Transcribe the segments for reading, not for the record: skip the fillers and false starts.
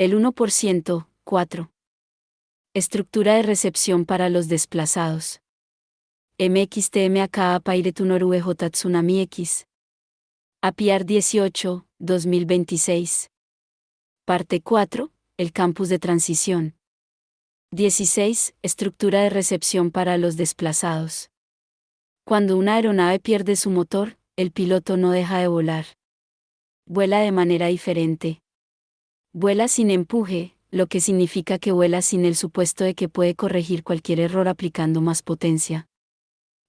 El 1%, 4. Estructura de recepción para los desplazados. MXTMAKA Pairetu Noruejo Tsunami X. APIAR 18, 2026. Parte 4, el campus de transición. 16. Estructura de recepción para los desplazados. Cuando una aeronave pierde su motor, el piloto no deja de volar. Vuela de manera diferente. Vuela sin empuje, lo que significa que vuela sin el supuesto de que puede corregir cualquier error aplicando más potencia.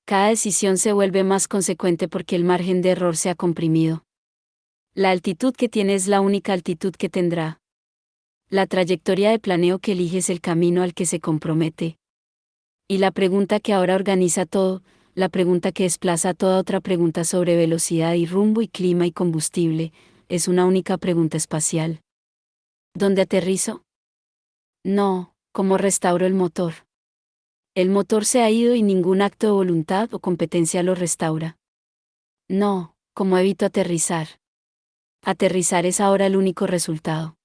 Cada decisión se vuelve más consecuente porque el margen de error se ha comprimido. La altitud que tiene es la única altitud que tendrá. La trayectoria de planeo que elige es el camino al que se compromete. Y la pregunta que ahora organiza todo, la pregunta que desplaza toda otra pregunta sobre velocidad y rumbo y clima y combustible, es una única pregunta espacial. ¿Dónde aterrizo? No, ¿cómo restauro el motor? El motor se ha ido y ningún acto de voluntad o competencia lo restaura. No, ¿cómo evito aterrizar? Aterrizar es ahora el único resultado.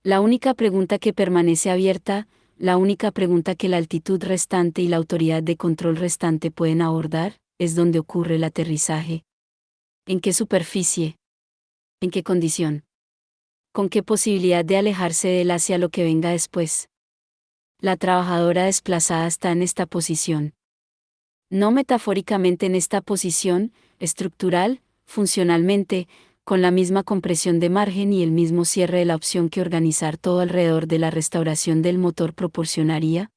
La única pregunta que permanece abierta, la única pregunta que la altitud restante y la autoridad de control restante pueden abordar, es dónde ocurre el aterrizaje. ¿En qué superficie? ¿En qué condición? ¿Con qué posibilidad de alejarse de él hacia lo que venga después? La trabajadora desplazada está en esta posición. No metafóricamente en esta posición, estructural, funcionalmente, con la misma compresión de margen y el mismo cierre de la opción que organizar todo alrededor de la restauración del motor proporcionaría.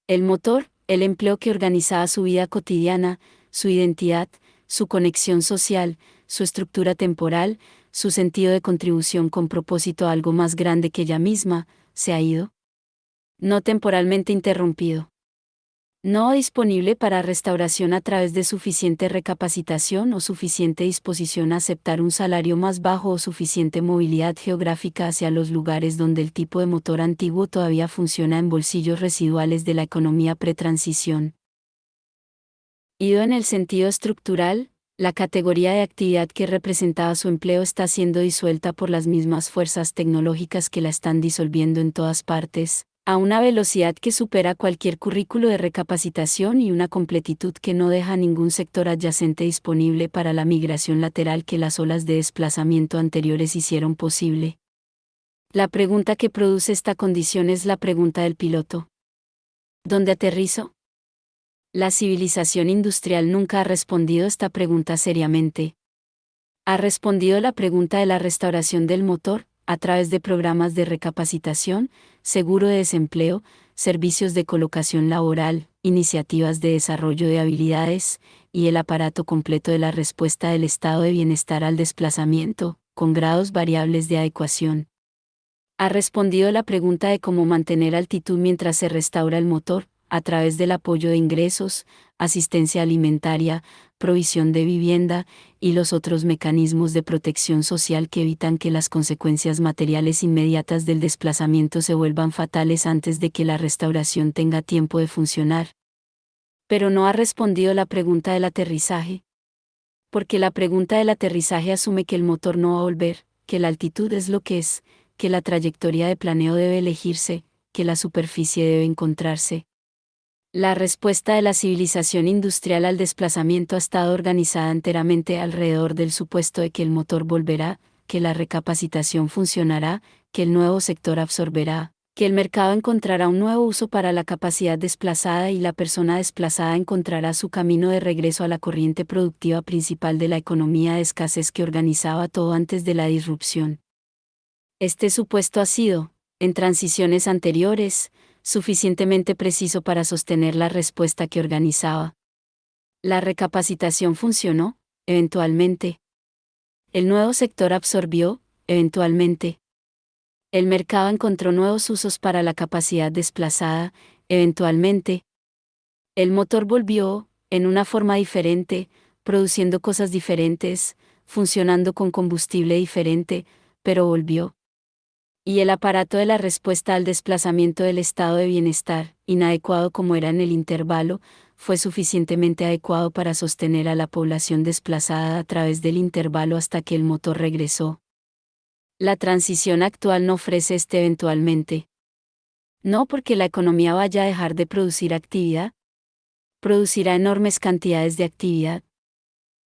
El motor, el empleo que organizaba su vida cotidiana, su identidad, su conexión social, su estructura temporal, su sentido de contribución con propósito a algo más grande que ella misma, se ha ido. No temporalmente interrumpido. No disponible para restauración a través de suficiente recapacitación o suficiente disposición a aceptar un salario más bajo o suficiente movilidad geográfica hacia los lugares donde el tipo de motor antiguo todavía funciona en bolsillos residuales de la economía pretransición. Ido en el sentido estructural, la categoría de actividad que representaba su empleo está siendo disuelta por las mismas fuerzas tecnológicas que la están disolviendo en todas partes, a una velocidad que supera cualquier currículo de recapacitación y una completitud que no deja ningún sector adyacente disponible para la migración lateral que las olas de desplazamiento anteriores hicieron posible. La pregunta que produce esta condición es la pregunta del piloto. ¿Dónde aterrizo? La civilización industrial nunca ha respondido esta pregunta seriamente. Ha respondido la pregunta de la restauración del motor, a través de programas de recapacitación, seguro de desempleo, servicios de colocación laboral, iniciativas de desarrollo de habilidades, y el aparato completo de la respuesta del estado de bienestar al desplazamiento, con grados variables de adecuación. Ha respondido la pregunta de cómo mantener altitud mientras se restaura el motor, a través del apoyo de ingresos, asistencia alimentaria, provisión de vivienda, y los otros mecanismos de protección social que evitan que las consecuencias materiales inmediatas del desplazamiento se vuelvan fatales antes de que la restauración tenga tiempo de funcionar. Pero no ha respondido la pregunta del aterrizaje. Porque la pregunta del aterrizaje asume que el motor no va a volver, que la altitud es lo que es, que la trayectoria de planeo debe elegirse, que la superficie debe encontrarse. La respuesta de la civilización industrial al desplazamiento ha estado organizada enteramente alrededor del supuesto de que el motor volverá, que la recapacitación funcionará, que el nuevo sector absorberá, que el mercado encontrará un nuevo uso para la capacidad desplazada y la persona desplazada encontrará su camino de regreso a la corriente productiva principal de la economía de escasez que organizaba todo antes de la disrupción. Este supuesto ha sido, en transiciones anteriores, suficientemente preciso para sostener la respuesta que organizaba. La recapacitación funcionó, eventualmente. El nuevo sector absorbió, eventualmente. El mercado encontró nuevos usos para la capacidad desplazada, eventualmente. El motor volvió, en una forma diferente, produciendo cosas diferentes, funcionando con combustible diferente, pero volvió. Y el aparato de la respuesta al desplazamiento del estado de bienestar, inadecuado como era en el intervalo, fue suficientemente adecuado para sostener a la población desplazada a través del intervalo hasta que el motor regresó. La transición actual no ofrece eventualmente. No porque la economía vaya a dejar de producir actividad, producirá enormes cantidades de actividad.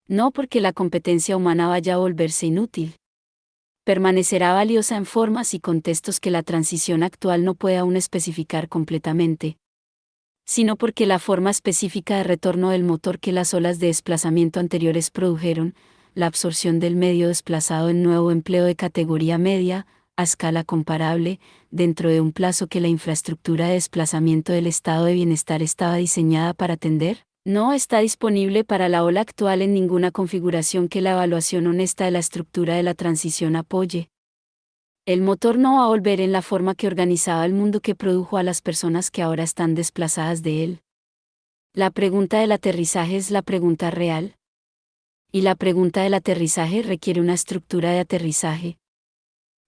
No porque la competencia humana vaya a volverse inútil. Permanecerá valiosa en formas y contextos que la transición actual no puede aún especificar completamente, sino porque la forma específica de retorno del motor que las olas de desplazamiento anteriores produjeron, la absorción del medio desplazado en nuevo empleo de categoría media, a escala comparable, dentro de un plazo que la infraestructura de desplazamiento del estado de bienestar estaba diseñada para atender, no está disponible para la ola actual en ninguna configuración que la evaluación honesta de la estructura de la transición apoye. El motor no va a volver en la forma que organizaba el mundo que produjo a las personas que ahora están desplazadas de él. La pregunta del aterrizaje es la pregunta real. Y la pregunta del aterrizaje requiere una estructura de aterrizaje.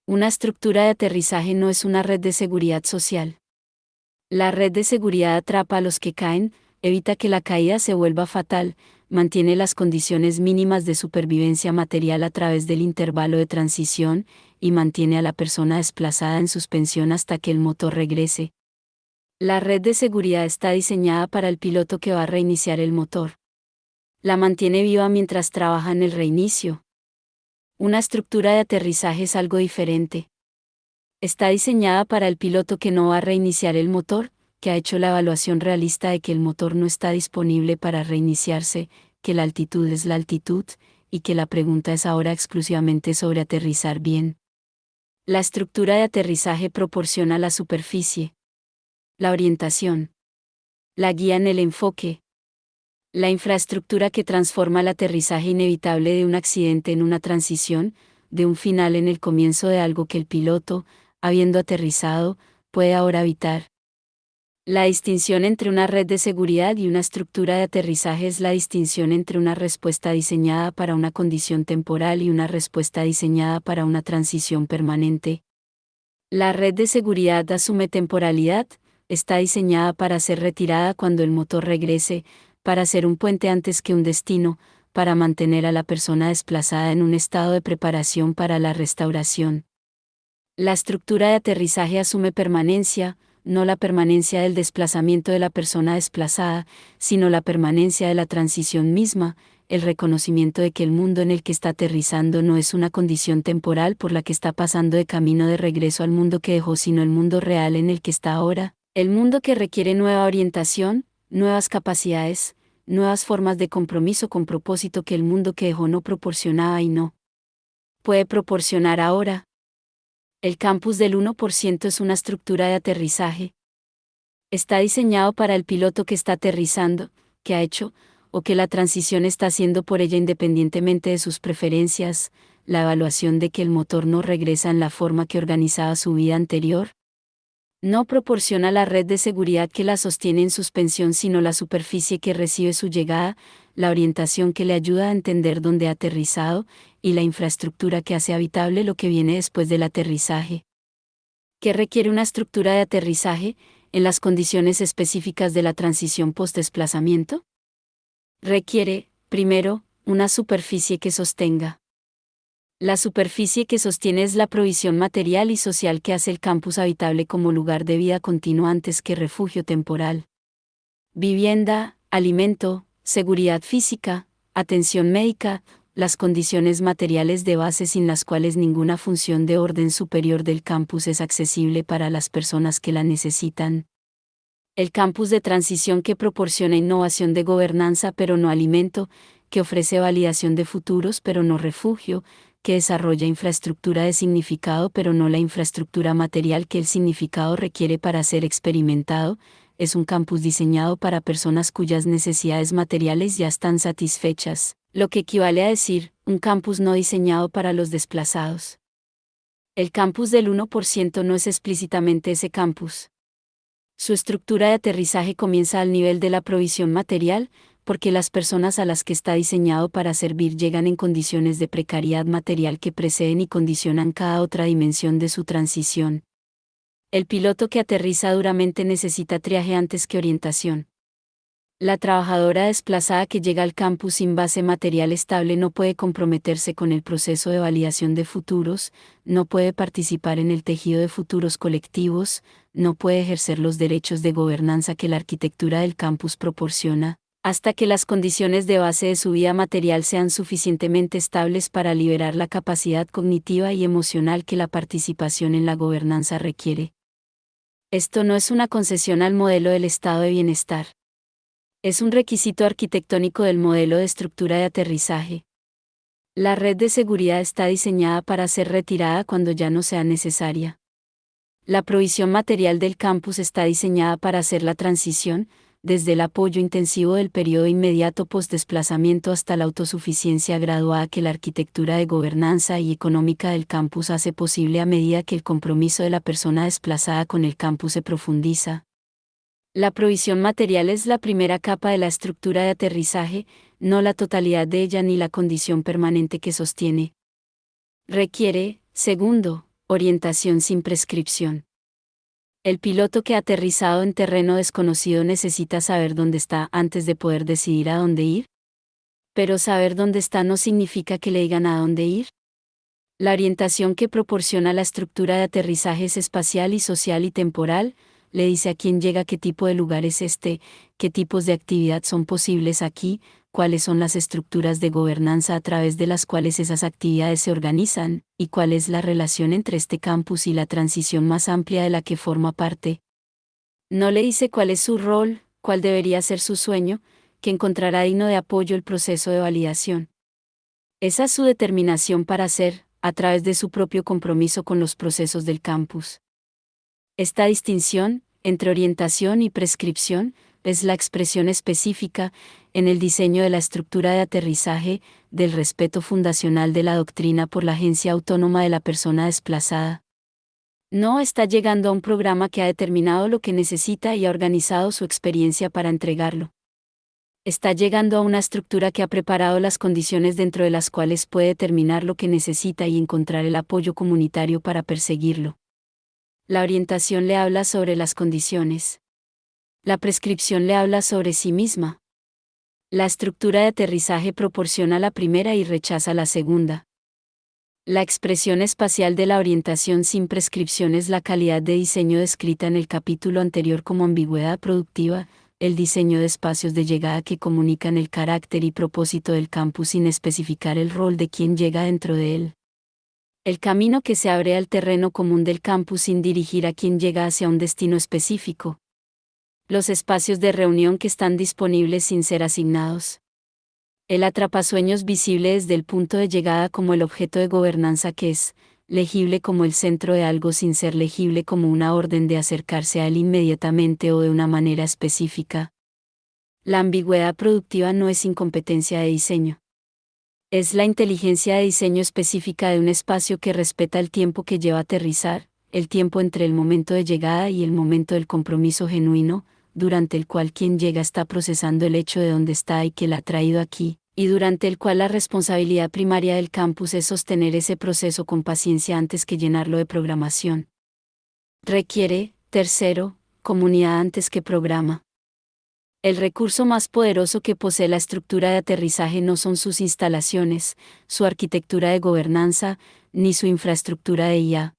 Una estructura de aterrizaje no es una red de seguridad social. La red de seguridad atrapa a los que caen, evita que la caída se vuelva fatal, mantiene las condiciones mínimas de supervivencia material a través del intervalo de transición, y mantiene a la persona desplazada en suspensión hasta que el motor regrese. La red de seguridad está diseñada para el piloto que va a reiniciar el motor. La mantiene viva mientras trabaja en el reinicio. Una estructura de aterrizaje es algo diferente. Está diseñada para el piloto que no va a reiniciar el motor, que ha hecho la evaluación realista de que el motor no está disponible para reiniciarse, que la altitud es la altitud, y que la pregunta es ahora exclusivamente sobre aterrizar bien. La estructura de aterrizaje proporciona la superficie, la orientación, la guía en el enfoque, la infraestructura que transforma el aterrizaje inevitable de un accidente en una transición, de un final en el comienzo de algo que el piloto, habiendo aterrizado, puede ahora evitar. La distinción entre una red de seguridad y una estructura de aterrizaje es la distinción entre una respuesta diseñada para una condición temporal y una respuesta diseñada para una transición permanente. La red de seguridad asume temporalidad, está diseñada para ser retirada cuando el motor regrese, para ser un puente antes que un destino, para mantener a la persona desplazada en un estado de preparación para la restauración. La estructura de aterrizaje asume permanencia, no la permanencia del desplazamiento de la persona desplazada, sino la permanencia de la transición misma, el reconocimiento de que el mundo en el que está aterrizando no es una condición temporal por la que está pasando de camino de regreso al mundo que dejó, sino el mundo real en el que está ahora, el mundo que requiere nueva orientación, nuevas capacidades, nuevas formas de compromiso con propósito que el mundo que dejó no proporcionaba y no puede proporcionar ahora. El campus del 1% es una estructura de aterrizaje. Está diseñado para el piloto que está aterrizando, que ha hecho, o que la transición está haciendo por ella independientemente de sus preferencias, la evaluación de que el motor no regresa en la forma que organizaba su vida anterior. No proporciona la red de seguridad que la sostiene en suspensión, sino la superficie que recibe su llegada, la orientación que le ayuda a entender dónde ha aterrizado, y la infraestructura que hace habitable lo que viene después del aterrizaje. ¿Qué requiere una estructura de aterrizaje en las condiciones específicas de la transición post-desplazamiento? Requiere, primero, una superficie que sostenga. La superficie que sostiene es la provisión material y social que hace el campus habitable como lugar de vida continua antes que refugio temporal. Vivienda, alimento, seguridad física, atención médica, las condiciones materiales de base sin las cuales ninguna función de orden superior del campus es accesible para las personas que la necesitan. El campus de transición que proporciona innovación de gobernanza pero no alimento, que ofrece validación de futuros pero no refugio, que desarrolla infraestructura de significado pero no la infraestructura material que el significado requiere para ser experimentado, es un campus diseñado para personas cuyas necesidades materiales ya están satisfechas, lo que equivale a decir, un campus no diseñado para los desplazados. El campus del 1% no es explícitamente ese campus. Su estructura de aterrizaje comienza al nivel de la provisión material, porque las personas a las que está diseñado para servir llegan en condiciones de precariedad material que preceden y condicionan cada otra dimensión de su transición. El piloto que aterriza duramente necesita triaje antes que orientación. La trabajadora desplazada que llega al campus sin base material estable no puede comprometerse con el proceso de validación de futuros, no puede participar en el tejido de futuros colectivos, no puede ejercer los derechos de gobernanza que la arquitectura del campus proporciona, hasta que las condiciones de base de su vida material sean suficientemente estables para liberar la capacidad cognitiva y emocional que la participación en la gobernanza requiere. Esto no es una concesión al modelo del estado de bienestar. Es un requisito arquitectónico del modelo de estructura de aterrizaje. La red de seguridad está diseñada para ser retirada cuando ya no sea necesaria. La provisión material del campus está diseñada para hacer la transición, desde el apoyo intensivo del periodo inmediato post-desplazamiento hasta la autosuficiencia graduada que la arquitectura de gobernanza y económica del campus hace posible a medida que el compromiso de la persona desplazada con el campus se profundiza. La provisión material es la primera capa de la estructura de aterrizaje, no la totalidad de ella ni la condición permanente que sostiene. Requiere, segundo, orientación sin prescripción. El piloto que ha aterrizado en terreno desconocido necesita saber dónde está antes de poder decidir a dónde ir. Pero saber dónde está no significa que le digan a dónde ir. La orientación que proporciona la estructura de aterrizaje es espacial y social y temporal, le dice a quién llega qué tipo de lugar es este, qué tipos de actividad son posibles aquí, cuáles son las estructuras de gobernanza a través de las cuales esas actividades se organizan, y cuál es la relación entre este campus y la transición más amplia de la que forma parte. No le dice cuál es su rol, cuál debería ser su sueño, que encontrará digno de apoyo el proceso de validación. Esa es su determinación para hacer, a través de su propio compromiso con los procesos del campus. Esta distinción, entre orientación y prescripción, es la expresión específica, en el diseño de la estructura de aterrizaje, del respeto fundacional de la doctrina por la agencia autónoma de la persona desplazada. No está llegando a un programa que ha determinado lo que necesita y ha organizado su experiencia para entregarlo. Está llegando a una estructura que ha preparado las condiciones dentro de las cuales puede determinar lo que necesita y encontrar el apoyo comunitario para perseguirlo. La orientación le habla sobre las condiciones. La prescripción le habla sobre sí misma. La estructura de aterrizaje proporciona la primera y rechaza la segunda. La expresión espacial de la orientación sin prescripción es la calidad de diseño descrita en el capítulo anterior como ambigüedad productiva, el diseño de espacios de llegada que comunican el carácter y propósito del campus sin especificar el rol de quien llega dentro de él. El camino que se abre al terreno común del campus sin dirigir a quien llega hacia un destino específico. Los espacios de reunión que están disponibles sin ser asignados. El atrapasueños visible desde el punto de llegada como el objeto de gobernanza que es, legible como el centro de algo sin ser legible como una orden de acercarse a él inmediatamente o de una manera específica. La ambigüedad productiva no es incompetencia de diseño. Es la inteligencia de diseño específica de un espacio que respeta el tiempo que lleva a aterrizar, el tiempo entre el momento de llegada y el momento del compromiso genuino, durante el cual quien llega está procesando el hecho de dónde está y que la ha traído aquí, y durante el cual la responsabilidad primaria del campus es sostener ese proceso con paciencia antes que llenarlo de programación. Requiere, tercero, comunidad antes que programa. El recurso más poderoso que posee la estructura de aterrizaje no son sus instalaciones, su arquitectura de gobernanza, ni su infraestructura de IA.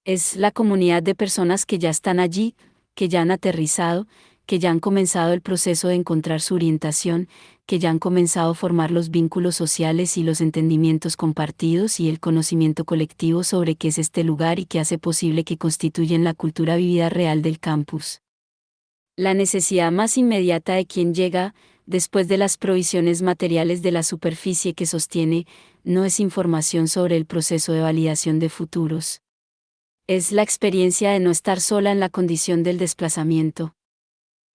Es la comunidad de personas que ya están allí, que ya han aterrizado, que ya han comenzado el proceso de encontrar su orientación, que ya han comenzado a formar los vínculos sociales y los entendimientos compartidos y el conocimiento colectivo sobre qué es este lugar y qué hace posible que constituyen la cultura vivida real del campus. La necesidad más inmediata de quien llega, después de las provisiones materiales de la superficie que sostiene, no es información sobre el proceso de validación de futuros. Es la experiencia de no estar sola en la condición del desplazamiento.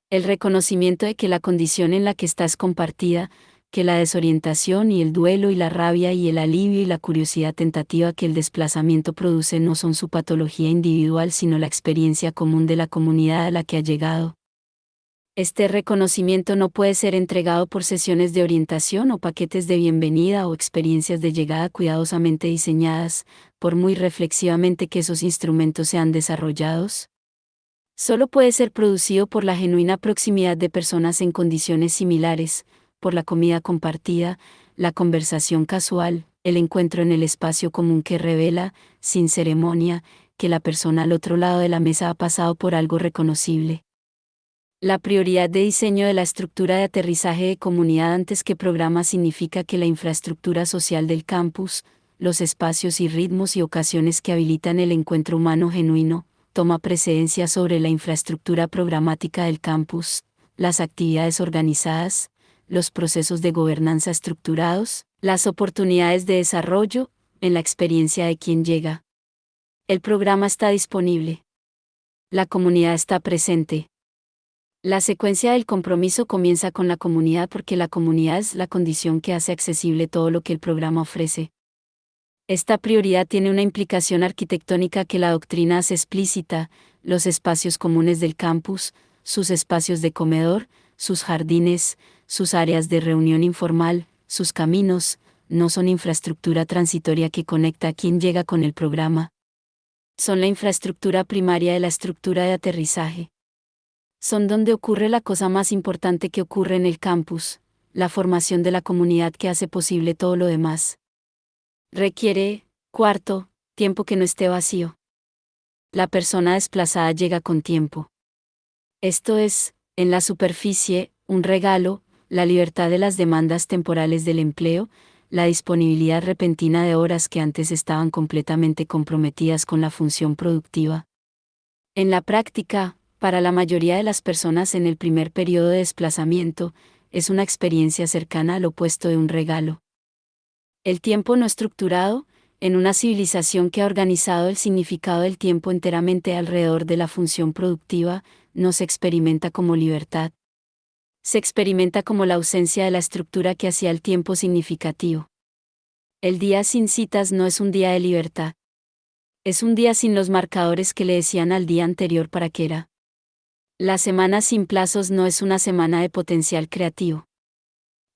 El reconocimiento de que la condición en la que está es compartida, que la desorientación y el duelo y la rabia y el alivio y la curiosidad tentativa que el desplazamiento produce no son su patología individual sino la experiencia común de la comunidad a la que ha llegado. Este reconocimiento no puede ser entregado por sesiones de orientación o paquetes de bienvenida o experiencias de llegada cuidadosamente diseñadas, por muy reflexivamente que esos instrumentos sean desarrollados. Solo puede ser producido por la genuina proximidad de personas en condiciones similares, por la comida compartida, la conversación casual, el encuentro en el espacio común que revela, sin ceremonia, que la persona al otro lado de la mesa ha pasado por algo reconocible. La prioridad de diseño de la estructura de aterrizaje de comunidad antes que programa significa que la infraestructura social del campus, los espacios y ritmos y ocasiones que habilitan el encuentro humano genuino, toma precedencia sobre la infraestructura programática del campus, las actividades organizadas, los procesos de gobernanza estructurados, las oportunidades de desarrollo, en la experiencia de quien llega. El programa está disponible. La comunidad está presente. La secuencia del compromiso comienza con la comunidad porque la comunidad es la condición que hace accesible todo lo que el programa ofrece. Esta prioridad tiene una implicación arquitectónica que la doctrina hace explícita: los espacios comunes del campus, sus espacios de comedor, sus jardines, sus áreas de reunión informal, sus caminos, no son infraestructura transitoria que conecta a quien llega con el programa. Son la infraestructura primaria de la estructura de aterrizaje. Son donde ocurre la cosa más importante que ocurre en el campus, la formación de la comunidad que hace posible todo lo demás. Requiere, cuarto, tiempo que no esté vacío. La persona desplazada llega con tiempo. Esto es, en la superficie, un regalo, la libertad de las demandas temporales del empleo, la disponibilidad repentina de horas que antes estaban completamente comprometidas con la función productiva. En la práctica, para la mayoría de las personas en el primer periodo de desplazamiento, es una experiencia cercana al opuesto de un regalo. El tiempo no estructurado, en una civilización que ha organizado el significado del tiempo enteramente alrededor de la función productiva, no se experimenta como libertad. Se experimenta como la ausencia de la estructura que hacía el tiempo significativo. El día sin citas no es un día de libertad. Es un día sin los marcadores que le decían al día anterior para qué era. La semana sin plazos no es una semana de potencial creativo.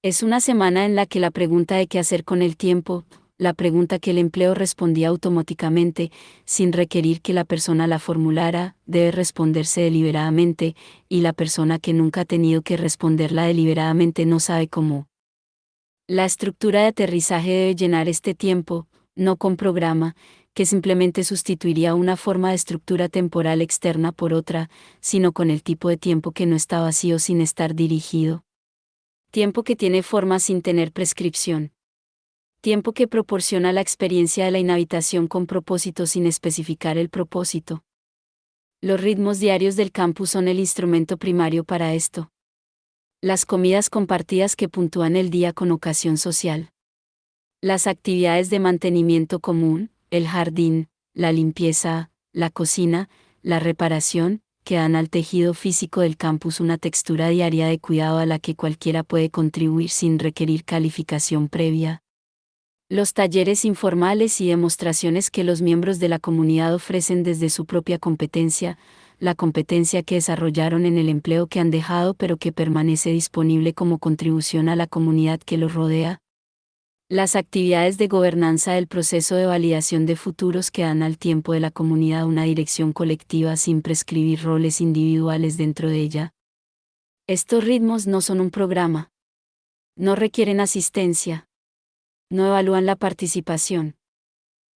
Es una semana en la que la pregunta de qué hacer con el tiempo, la pregunta que el empleo respondía automáticamente, sin requerir que la persona la formulara, debe responderse deliberadamente, y la persona que nunca ha tenido que responderla deliberadamente no sabe cómo. La estructura de aterrizaje debe llenar este tiempo, no con programa, que simplemente sustituiría una forma de estructura temporal externa por otra, sino con el tipo de tiempo que no está vacío sin estar dirigido. Tiempo que tiene forma sin tener prescripción. Tiempo que proporciona la experiencia de la inhabitación con propósito sin especificar el propósito. Los ritmos diarios del campus son el instrumento primario para esto. Las comidas compartidas que puntúan el día con ocasión social. Las actividades de mantenimiento común, el jardín, la limpieza, la cocina, la reparación, que dan al tejido físico del campus una textura diaria de cuidado a la que cualquiera puede contribuir sin requerir calificación previa. Los talleres informales y demostraciones que los miembros de la comunidad ofrecen desde su propia competencia, la competencia que desarrollaron en el empleo que han dejado pero que permanece disponible como contribución a la comunidad que los rodea. Las actividades de gobernanza del proceso de validación de futuros que dan al tiempo de la comunidad una dirección colectiva sin prescribir roles individuales dentro de ella. Estos ritmos no son un programa. No requieren asistencia. No evalúan la participación.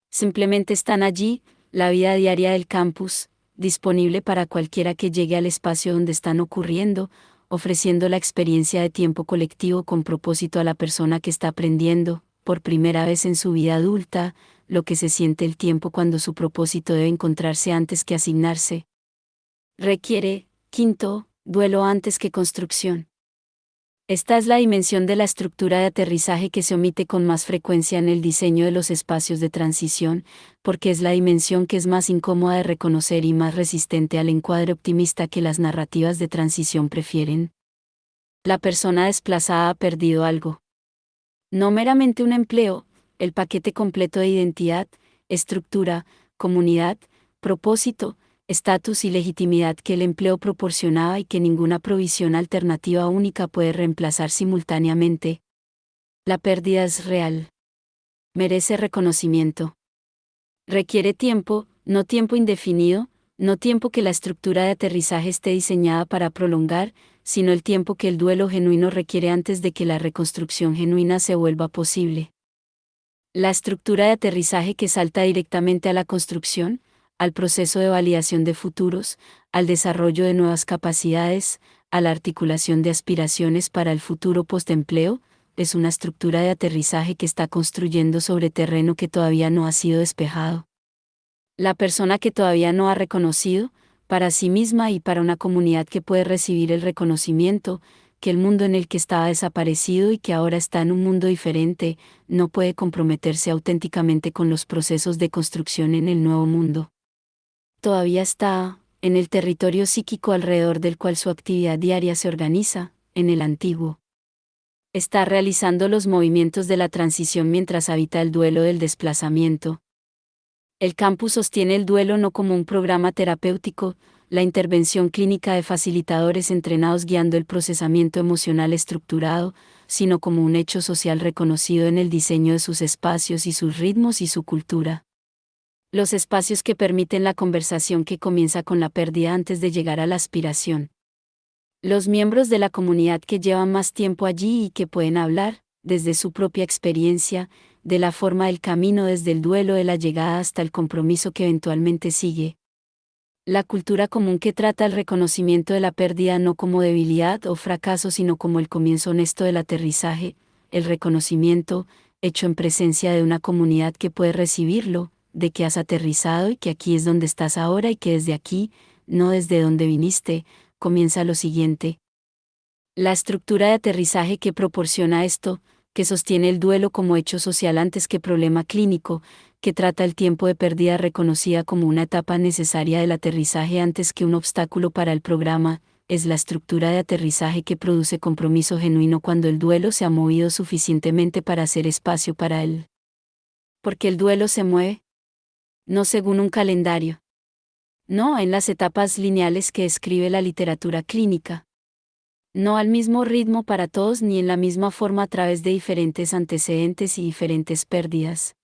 Simplemente están allí, la vida diaria del campus, disponible para cualquiera que llegue al espacio donde están ocurriendo, ofreciendo la experiencia de tiempo colectivo con propósito a la persona que está aprendiendo, por primera vez en su vida adulta, lo que se siente el tiempo cuando su propósito debe encontrarse antes que asignarse. Requiere, quinto, duelo antes que construcción. Esta es la dimensión de la estructura de aterrizaje que se omite con más frecuencia en el diseño de los espacios de transición, porque es la dimensión que es más incómoda de reconocer y más resistente al encuadre optimista que las narrativas de transición prefieren. La persona desplazada ha perdido algo. No meramente un empleo, el paquete completo de identidad, estructura, comunidad, propósito, estatus y legitimidad que el empleo proporcionaba y que ninguna provisión alternativa única puede reemplazar simultáneamente. La pérdida es real. Merece reconocimiento. Requiere tiempo, no tiempo indefinido, No tiempo que la estructura de aterrizaje esté diseñada para prolongar, sino el tiempo que el duelo genuino requiere antes de que la reconstrucción genuina se vuelva posible. La estructura de aterrizaje que salta directamente a la construcción, al proceso de validación de futuros, al desarrollo de nuevas capacidades, a la articulación de aspiraciones para el futuro postempleo, es una estructura de aterrizaje que está construyendo sobre terreno que todavía no ha sido despejado. La persona que todavía no ha reconocido, para sí misma y para una comunidad que puede recibir el reconocimiento, que el mundo en el que estaba desaparecido y que ahora está en un mundo diferente, no puede comprometerse auténticamente con los procesos de construcción en el nuevo mundo. Todavía está, en el territorio psíquico alrededor del cual su actividad diaria se organiza, en el antiguo. Está realizando los movimientos de la transición mientras habita el duelo del desplazamiento. El campus sostiene el duelo no como un programa terapéutico, la intervención clínica de facilitadores entrenados guiando el procesamiento emocional estructurado, sino como un hecho social reconocido en el diseño de sus espacios y sus ritmos y su cultura. Los espacios que permiten la conversación que comienza con la pérdida antes de llegar a la aspiración. Los miembros de la comunidad que llevan más tiempo allí y que pueden hablar, desde su propia experiencia, de la forma del camino desde el duelo de la llegada hasta el compromiso que eventualmente sigue. La cultura común que trata el reconocimiento de la pérdida no como debilidad o fracaso sino como el comienzo honesto del aterrizaje, el reconocimiento, hecho en presencia de una comunidad que puede recibirlo, de que has aterrizado y que aquí es donde estás ahora y que desde aquí, no desde donde viniste, comienza lo siguiente. La estructura de aterrizaje que proporciona esto, que sostiene el duelo como hecho social antes que problema clínico, que trata el tiempo de pérdida reconocida como una etapa necesaria del aterrizaje antes que un obstáculo para el programa, es la estructura de aterrizaje que produce compromiso genuino cuando el duelo se ha movido suficientemente para hacer espacio para él. Porque el duelo se mueve, no según un calendario, no en las etapas lineales que describe la literatura clínica. No al mismo ritmo para todos ni en la misma forma a través de diferentes antecedentes y diferentes pérdidas.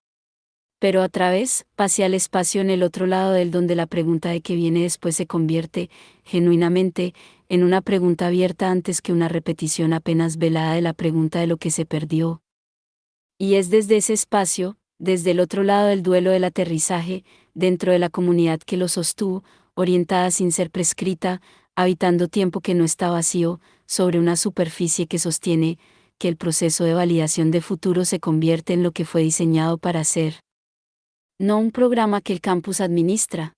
Pero a través, pase al espacio en el otro lado del donde la pregunta de qué viene después se convierte, genuinamente, en una pregunta abierta antes que una repetición apenas velada de la pregunta de lo que se perdió. Y es desde ese espacio, desde el otro lado del duelo del aterrizaje, dentro de la comunidad que lo sostuvo, orientada sin ser prescrita, habitando tiempo que no está vacío, sobre una superficie que sostiene, que el proceso de validación de futuro se convierte en lo que fue diseñado para ser. No un programa que el campus administra.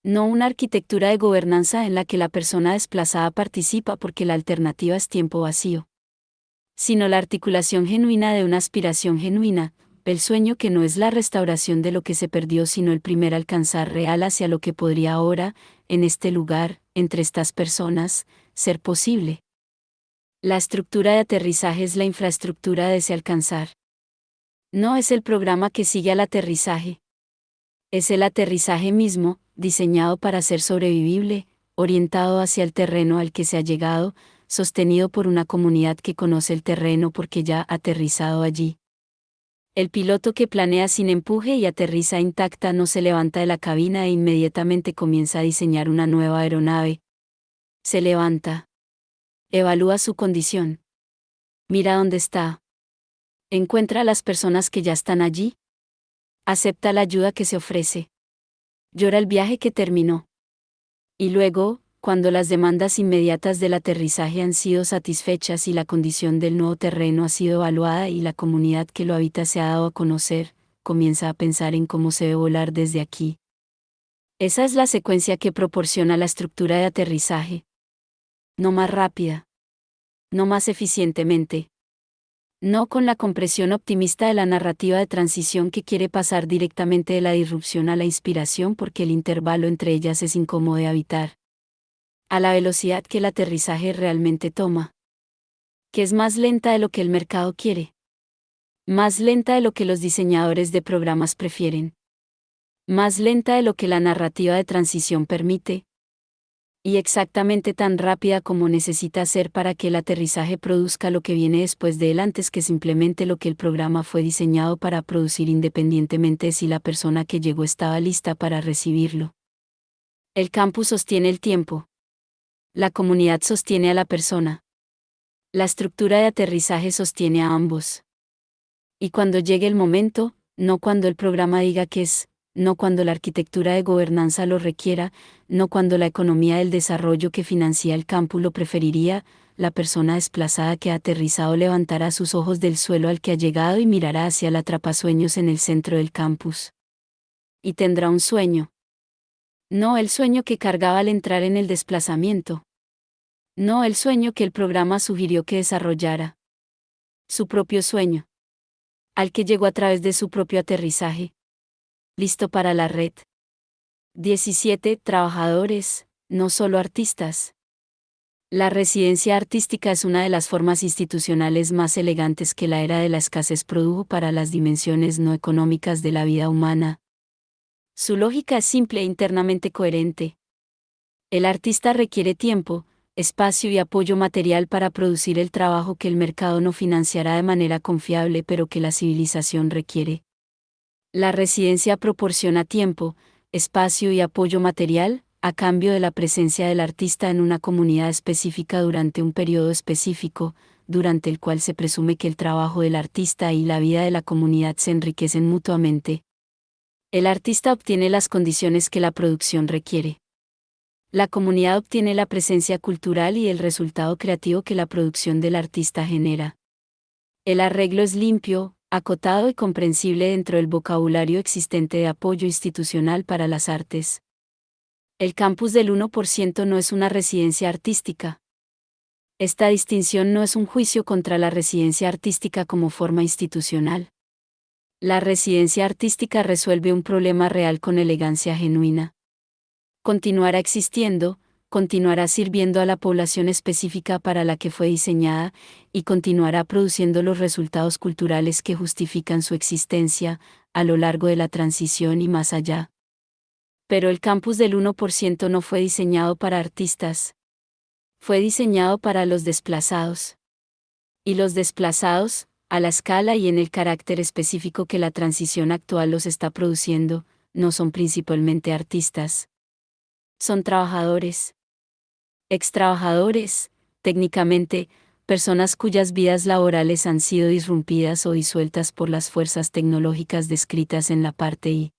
No una arquitectura de gobernanza en la que la persona desplazada participa porque la alternativa es tiempo vacío. Sino la articulación genuina de una aspiración genuina, el sueño que no es la restauración de lo que se perdió sino el primer alcanzar real hacia lo que podría ahora, en este lugar, entre estas personas, ser posible. La estructura de aterrizaje es la infraestructura de ese alcanzar. No es el programa que sigue al aterrizaje. Es el aterrizaje mismo, diseñado para ser sobrevivible, orientado hacia el terreno al que se ha llegado, sostenido por una comunidad que conoce el terreno porque ya ha aterrizado allí. El piloto que planea sin empuje y aterriza intacta no se levanta de la cabina e inmediatamente comienza a diseñar una nueva aeronave. Se levanta. Evalúa su condición. Mira dónde está. Encuentra a las personas que ya están allí. Acepta la ayuda que se ofrece. Llora el viaje que terminó. Y luego, cuando las demandas inmediatas del aterrizaje han sido satisfechas y la condición del nuevo terreno ha sido evaluada y la comunidad que lo habita se ha dado a conocer, comienza a pensar en cómo se debe volar desde aquí. Esa es la secuencia que proporciona la estructura de aterrizaje. No más rápida. No más eficientemente. No con la compresión optimista de la narrativa de transición que quiere pasar directamente de la disrupción a la inspiración porque el intervalo entre ellas es incómodo de habitar. A la velocidad que el aterrizaje realmente toma. Que es más lenta de lo que el mercado quiere. Más lenta de lo que los diseñadores de programas prefieren. Más lenta de lo que la narrativa de transición permite. Y exactamente tan rápida como necesita ser para que el aterrizaje produzca lo que viene después de él antes que simplemente lo que el programa fue diseñado para producir independientemente de si la persona que llegó estaba lista para recibirlo. El campus sostiene el tiempo. La comunidad sostiene a la persona. La estructura de aterrizaje sostiene a ambos. Y cuando llegue el momento, no cuando el programa diga que es, no cuando la arquitectura de gobernanza lo requiera, no cuando la economía del desarrollo que financia el campus lo preferiría, la persona desplazada que ha aterrizado levantará sus ojos del suelo al que ha llegado y mirará hacia el atrapasueños en el centro del campus. Y tendrá un sueño. No el sueño que cargaba al entrar en el desplazamiento. No el sueño que el programa sugirió que desarrollara. Su propio sueño. Al que llegó a través de su propio aterrizaje. Listo para la red. 17. Trabajadores, no solo artistas. La residencia artística es una de las formas institucionales más elegantes que la era de la escasez produjo para las dimensiones no económicas de la vida humana. Su lógica es simple e internamente coherente. El artista requiere tiempo, espacio y apoyo material para producir el trabajo que el mercado no financiará de manera confiable pero que la civilización requiere. La residencia proporciona tiempo, espacio y apoyo material, a cambio de la presencia del artista en una comunidad específica durante un periodo específico, durante el cual se presume que el trabajo del artista y la vida de la comunidad se enriquecen mutuamente. El artista obtiene las condiciones que la producción requiere. La comunidad obtiene la presencia cultural y el resultado creativo que la producción del artista genera. El arreglo es limpio, acotado y comprensible dentro del vocabulario existente de apoyo institucional para las artes. El campus del 1% no es una residencia artística. Esta distinción no es un juicio contra la residencia artística como forma institucional. La residencia artística resuelve un problema real con elegancia genuina. Continuará existiendo, continuará sirviendo a la población específica para la que fue diseñada, y continuará produciendo los resultados culturales que justifican su existencia, a lo largo de la transición y más allá. Pero el campus del 1% no fue diseñado para artistas. Fue diseñado para los desplazados. Y los desplazados, a la escala y en el carácter específico que la transición actual los está produciendo, no son principalmente artistas. Son trabajadores. Extrabajadores, técnicamente, personas cuyas vidas laborales han sido disrumpidas o disueltas por las fuerzas tecnológicas descritas en la parte I.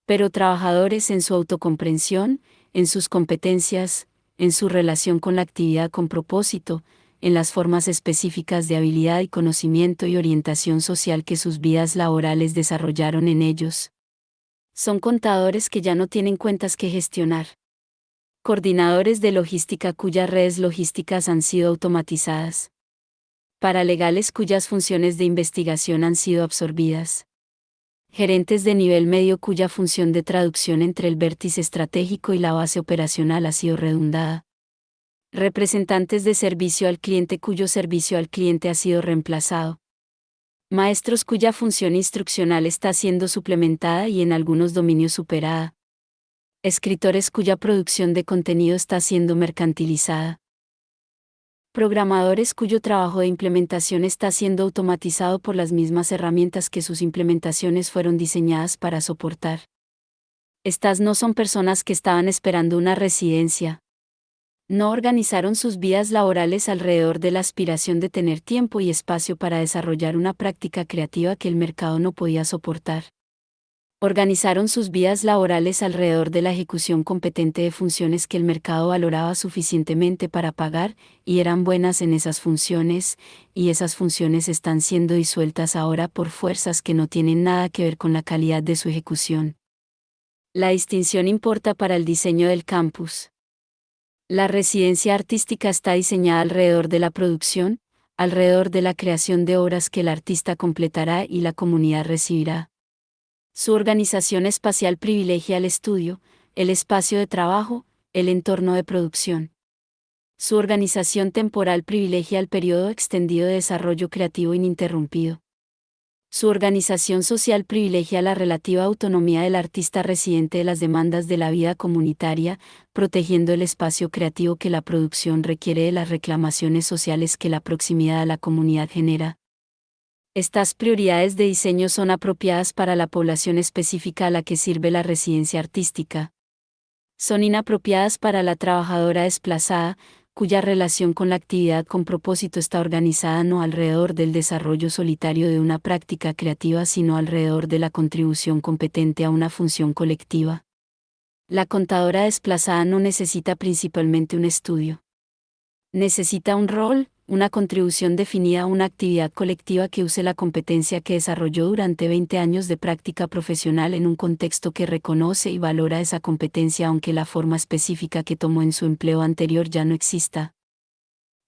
Pero trabajadores en su autocomprensión, en sus competencias, en su relación con la actividad con propósito, en las formas específicas de habilidad y conocimiento y orientación social que sus vidas laborales desarrollaron en ellos. Son contadores que ya no tienen cuentas que gestionar. Coordinadores de logística cuyas redes logísticas han sido automatizadas. Paralegales cuyas funciones de investigación han sido absorbidas. Gerentes de nivel medio cuya función de traducción entre el vértice estratégico y la base operacional ha sido redundada. Representantes de servicio al cliente cuyo servicio al cliente ha sido reemplazado. Maestros cuya función instruccional está siendo suplementada y en algunos dominios superada. Escritores cuya producción de contenido está siendo mercantilizada. Programadores cuyo trabajo de implementación está siendo automatizado por las mismas herramientas que sus implementaciones fueron diseñadas para soportar. Estas no son personas que estaban esperando una residencia. No organizaron sus vidas laborales alrededor de la aspiración de tener tiempo y espacio para desarrollar una práctica creativa que el mercado no podía soportar. Organizaron sus vidas laborales alrededor de la ejecución competente de funciones que el mercado valoraba suficientemente para pagar, y eran buenas en esas funciones, y esas funciones están siendo disueltas ahora por fuerzas que no tienen nada que ver con la calidad de su ejecución. La distinción importa para el diseño del campus. La residencia artística está diseñada alrededor de la producción, alrededor de la creación de obras que el artista completará y la comunidad recibirá. Su organización espacial privilegia el estudio, el espacio de trabajo, el entorno de producción. Su organización temporal privilegia el periodo extendido de desarrollo creativo ininterrumpido. Su organización social privilegia la relativa autonomía del artista residente de las demandas de la vida comunitaria, protegiendo el espacio creativo que la producción requiere de las reclamaciones sociales que la proximidad a la comunidad genera. Estas prioridades de diseño son apropiadas para la población específica a la que sirve la residencia artística. Son inapropiadas para la trabajadora desplazada, cuya relación con la actividad con propósito está organizada no alrededor del desarrollo solitario de una práctica creativa, sino alrededor de la contribución competente a una función colectiva. La contadora desplazada no necesita principalmente un estudio. Necesita un rol, una contribución definida a una actividad colectiva que use la competencia que desarrolló durante 20 años de práctica profesional en un contexto que reconoce y valora esa competencia aunque la forma específica que tomó en su empleo anterior ya no exista.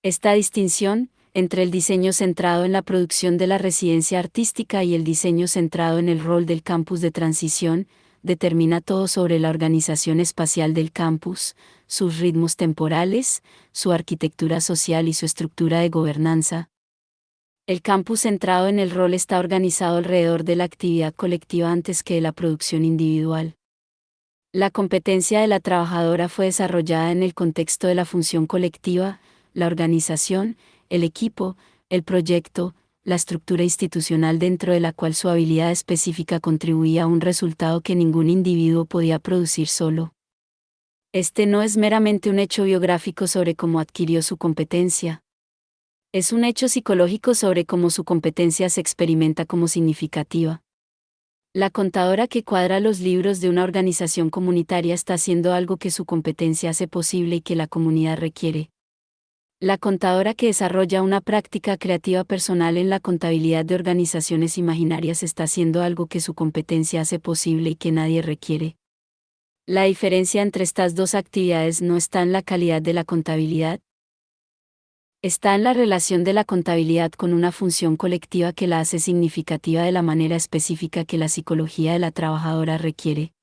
Esta distinción, entre el diseño centrado en la producción de la residencia artística y el diseño centrado en el rol del campus de transición, determina todo sobre la organización espacial del campus, sus ritmos temporales, su arquitectura social y su estructura de gobernanza. El campus centrado en el rol está organizado alrededor de la actividad colectiva antes que de la producción individual. La competencia de la trabajadora fue desarrollada en el contexto de la función colectiva, la organización, el equipo, el proyecto, la estructura institucional dentro de la cual su habilidad específica contribuía a un resultado que ningún individuo podía producir solo. Este no es meramente un hecho biográfico sobre cómo adquirió su competencia. Es un hecho psicológico sobre cómo su competencia se experimenta como significativa. La contadora que cuadra los libros de una organización comunitaria está haciendo algo que su competencia hace posible y que la comunidad requiere. La contadora que desarrolla una práctica creativa personal en la contabilidad de organizaciones imaginarias está haciendo algo que su competencia hace posible y que nadie requiere. La diferencia entre estas dos actividades no está en la calidad de la contabilidad. Está en la relación de la contabilidad con una función colectiva que la hace significativa de la manera específica que la psicología de la trabajadora requiere.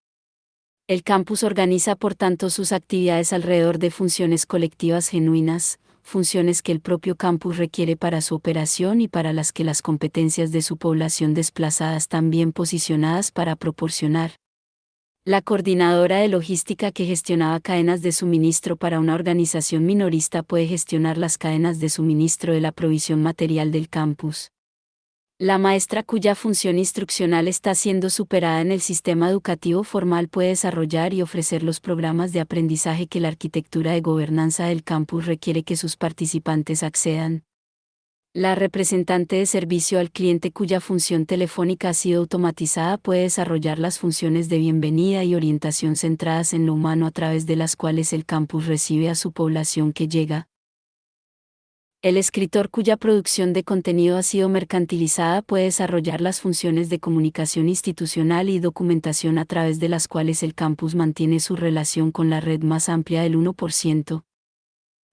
El campus organiza por tanto sus actividades alrededor de funciones colectivas genuinas, funciones que el propio campus requiere para su operación y para las que las competencias de su población desplazada están bien posicionadas para proporcionar. La coordinadora de logística que gestionaba cadenas de suministro para una organización minorista puede gestionar las cadenas de suministro de la provisión material del campus. La maestra cuya función instruccional está siendo superada en el sistema educativo formal puede desarrollar y ofrecer los programas de aprendizaje que la arquitectura de gobernanza del campus requiere que sus participantes accedan. La representante de servicio al cliente cuya función telefónica ha sido automatizada puede desarrollar las funciones de bienvenida y orientación centradas en lo humano a través de las cuales el campus recibe a su población que llega. El escritor cuya producción de contenido ha sido mercantilizada puede desarrollar las funciones de comunicación institucional y documentación a través de las cuales el campus mantiene su relación con la red más amplia del 1%.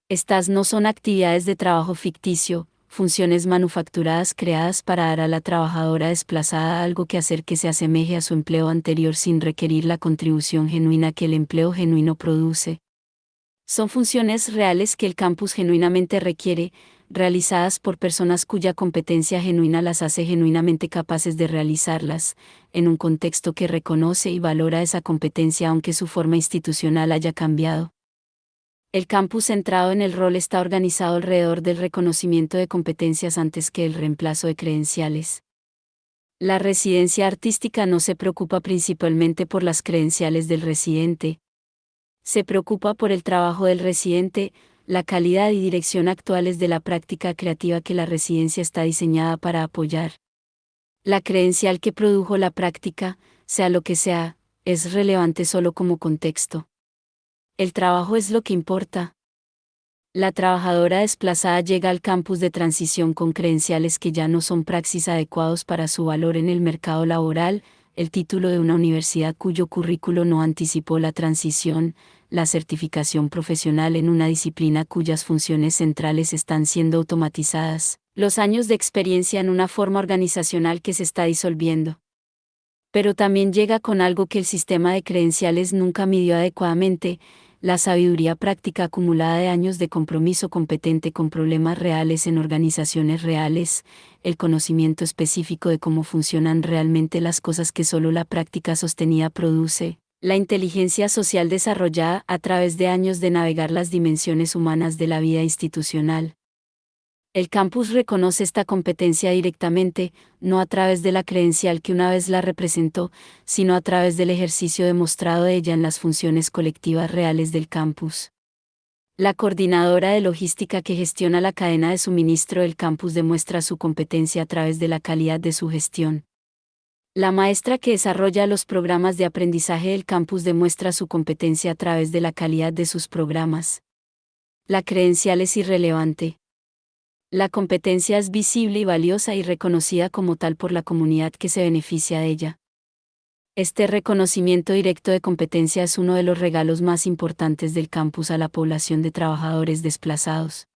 Estas no son actividades de trabajo ficticio, funciones manufacturadas creadas para dar a la trabajadora desplazada algo que hacer que se asemeje a su empleo anterior sin requerir la contribución genuina que el empleo genuino produce. Son funciones reales que el campus genuinamente requiere, realizadas por personas cuya competencia genuina las hace genuinamente capaces de realizarlas, en un contexto que reconoce y valora esa competencia aunque su forma institucional haya cambiado. El campus centrado en el rol está organizado alrededor del reconocimiento de competencias antes que el reemplazo de credenciales. La residencia artística no se preocupa principalmente por las credenciales del residente. Se preocupa por el trabajo del residente, la calidad y dirección actuales de la práctica creativa que la residencia está diseñada para apoyar. La credencial que produjo la práctica, sea lo que sea, es relevante solo como contexto. El trabajo es lo que importa. La trabajadora desplazada llega al campus de transición con credenciales que ya no son praxis adecuados para su valor en el mercado laboral, el título de una universidad cuyo currículo no anticipó la transición, la certificación profesional en una disciplina cuyas funciones centrales están siendo automatizadas, los años de experiencia en una forma organizacional que se está disolviendo. Pero también llega con algo que el sistema de credenciales nunca midió adecuadamente, la sabiduría práctica acumulada de años de compromiso competente con problemas reales en organizaciones reales, el conocimiento específico de cómo funcionan realmente las cosas que solo la práctica sostenida produce, la inteligencia social desarrollada a través de años de navegar las dimensiones humanas de la vida institucional. El campus reconoce esta competencia directamente, no a través de la credencial que una vez la representó, sino a través del ejercicio demostrado de ella en las funciones colectivas reales del campus. La coordinadora de logística que gestiona la cadena de suministro del campus demuestra su competencia a través de la calidad de su gestión. La maestra que desarrolla los programas de aprendizaje del campus demuestra su competencia a través de la calidad de sus programas. La credencial es irrelevante. La competencia es visible y valiosa y reconocida como tal por la comunidad que se beneficia de ella. Este reconocimiento directo de competencia es uno de los regalos más importantes del campus a la población de trabajadores desplazados.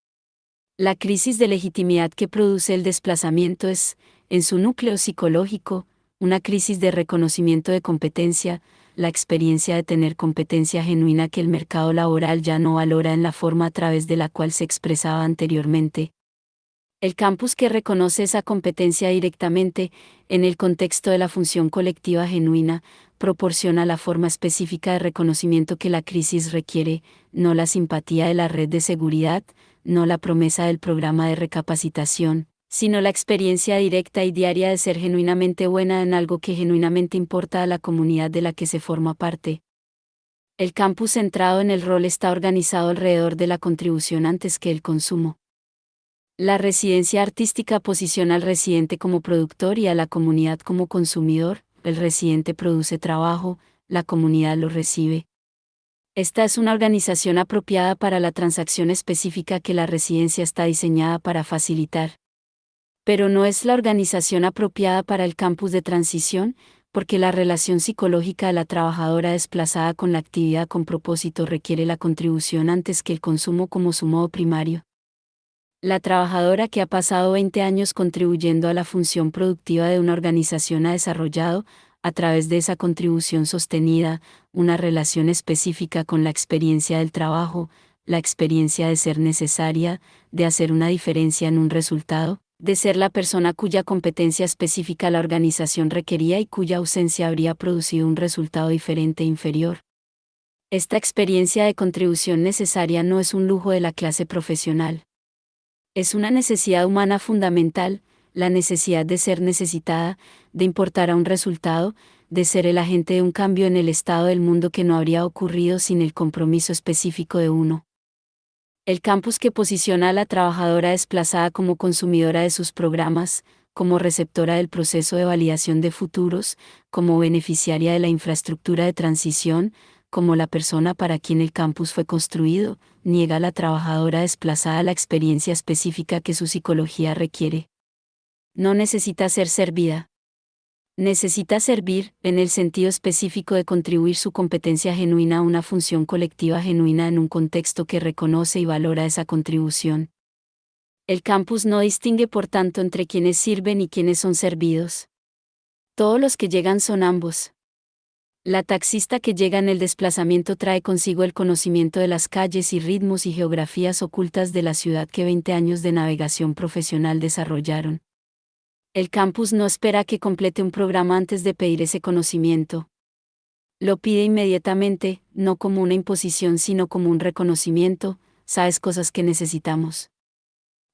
La crisis de legitimidad que produce el desplazamiento es, en su núcleo psicológico, una crisis de reconocimiento de competencia, la experiencia de tener competencia genuina que el mercado laboral ya no valora en la forma a través de la cual se expresaba anteriormente. El campus que reconoce esa competencia directamente, en el contexto de la función colectiva genuina, proporciona la forma específica de reconocimiento que la crisis requiere, no la simpatía de la red de seguridad, no la promesa del programa de recapacitación, sino la experiencia directa y diaria de ser genuinamente buena en algo que genuinamente importa a la comunidad de la que se forma parte. El campus centrado en el rol está organizado alrededor de la contribución antes que el consumo. La residencia artística posiciona al residente como productor y a la comunidad como consumidor. El residente produce trabajo, la comunidad lo recibe. Esta es una organización apropiada para la transacción específica que la residencia está diseñada para facilitar. Pero no es la organización apropiada para el campus de transición, porque la relación psicológica de la trabajadora desplazada con la actividad con propósito requiere la contribución antes que el consumo como su modo primario. La trabajadora que ha pasado 20 años contribuyendo a la función productiva de una organización ha desarrollado, a través de esa contribución sostenida, una relación específica con la experiencia del trabajo, la experiencia de ser necesaria, de hacer una diferencia en un resultado, de ser la persona cuya competencia específica la organización requería y cuya ausencia habría producido un resultado diferente e inferior. Esta experiencia de contribución necesaria no es un lujo de la clase profesional. Es una necesidad humana fundamental, la necesidad de ser necesitada, de importar a un resultado, de ser el agente de un cambio en el estado del mundo que no habría ocurrido sin el compromiso específico de uno. El campus que posiciona a la trabajadora desplazada como consumidora de sus programas, como receptora del proceso de validación de futuros, como beneficiaria de la infraestructura de transición, como la persona para quien el campus fue construido, niega a la trabajadora desplazada la experiencia específica que su psicología requiere. No necesita ser servida. Necesita servir, en el sentido específico de contribuir su competencia genuina a una función colectiva genuina en un contexto que reconoce y valora esa contribución. El campus no distingue por tanto entre quienes sirven y quienes son servidos. Todos los que llegan son ambos. La taxista que llega en el desplazamiento trae consigo el conocimiento de las calles y ritmos y geografías ocultas de la ciudad que 20 años de navegación profesional desarrollaron. El campus no espera que complete un programa antes de pedir ese conocimiento. Lo pide inmediatamente, no como una imposición sino como un reconocimiento, sabes cosas que necesitamos.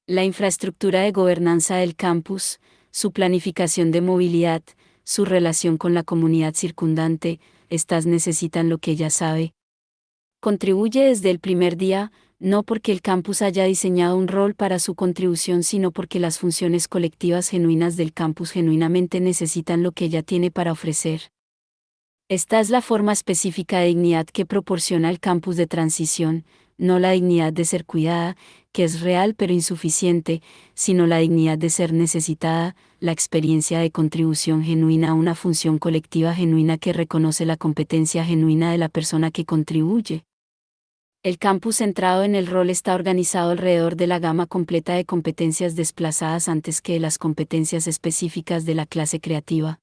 La infraestructura de gobernanza del campus, su planificación de movilidad, su relación con la comunidad circundante, estas necesitan lo que ella sabe. Contribuye desde el primer día, no porque el campus haya diseñado un rol para su contribución, sino porque las funciones colectivas genuinas del campus genuinamente necesitan lo que ella tiene para ofrecer. Esta es la forma específica de dignidad que proporciona el campus de transición, no la dignidad de ser cuidada, que es real pero insuficiente, sino la dignidad de ser necesitada, la experiencia de contribución genuina a una función colectiva genuina que reconoce la competencia genuina de la persona que contribuye. El campus centrado en el rol está organizado alrededor de la gama completa de competencias desplazadas antes que de las competencias específicas de la clase creativa.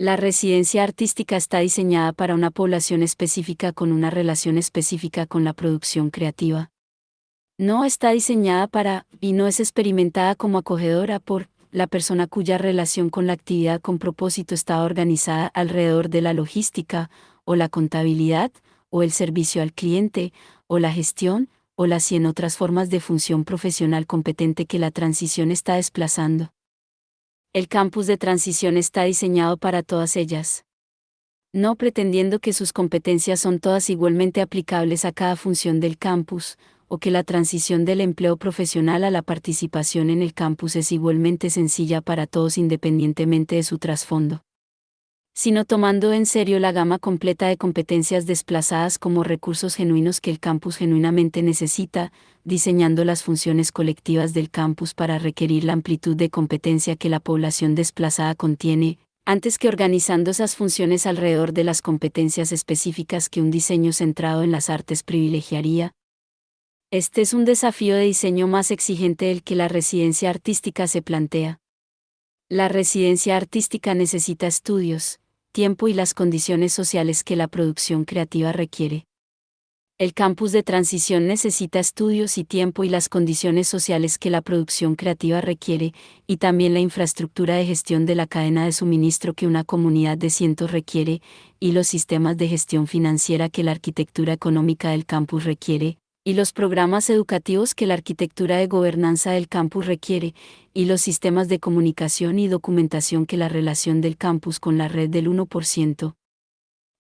La residencia artística está diseñada para una población específica con una relación específica con la producción creativa. No está diseñada para, y no es experimentada como acogedora por, la persona cuya relación con la actividad con propósito está organizada alrededor de la logística, o la contabilidad, o el servicio al cliente, o la gestión, o las 100 otras formas de función profesional competente que la transición está desplazando. El campus de transición está diseñado para todas ellas, no pretendiendo que sus competencias son todas igualmente aplicables a cada función del campus, o que la transición del empleo profesional a la participación en el campus es igualmente sencilla para todos independientemente de su trasfondo, sino tomando en serio la gama completa de competencias desplazadas como recursos genuinos que el campus genuinamente necesita, diseñando las funciones colectivas del campus para requerir la amplitud de competencia que la población desplazada contiene, antes que organizando esas funciones alrededor de las competencias específicas que un diseño centrado en las artes privilegiaría. Este es un desafío de diseño más exigente del que la residencia artística se plantea. La residencia artística necesita estudios, tiempo y las condiciones sociales que la producción creativa requiere. El campus de transición necesita estudios y tiempo y las condiciones sociales que la producción creativa requiere, y también la infraestructura de gestión de la cadena de suministro que una comunidad de cientos requiere, y los sistemas de gestión financiera que la arquitectura económica del campus requiere, y los programas educativos que la arquitectura de gobernanza del campus requiere, y los sistemas de comunicación y documentación que la relación del campus con la red del 1%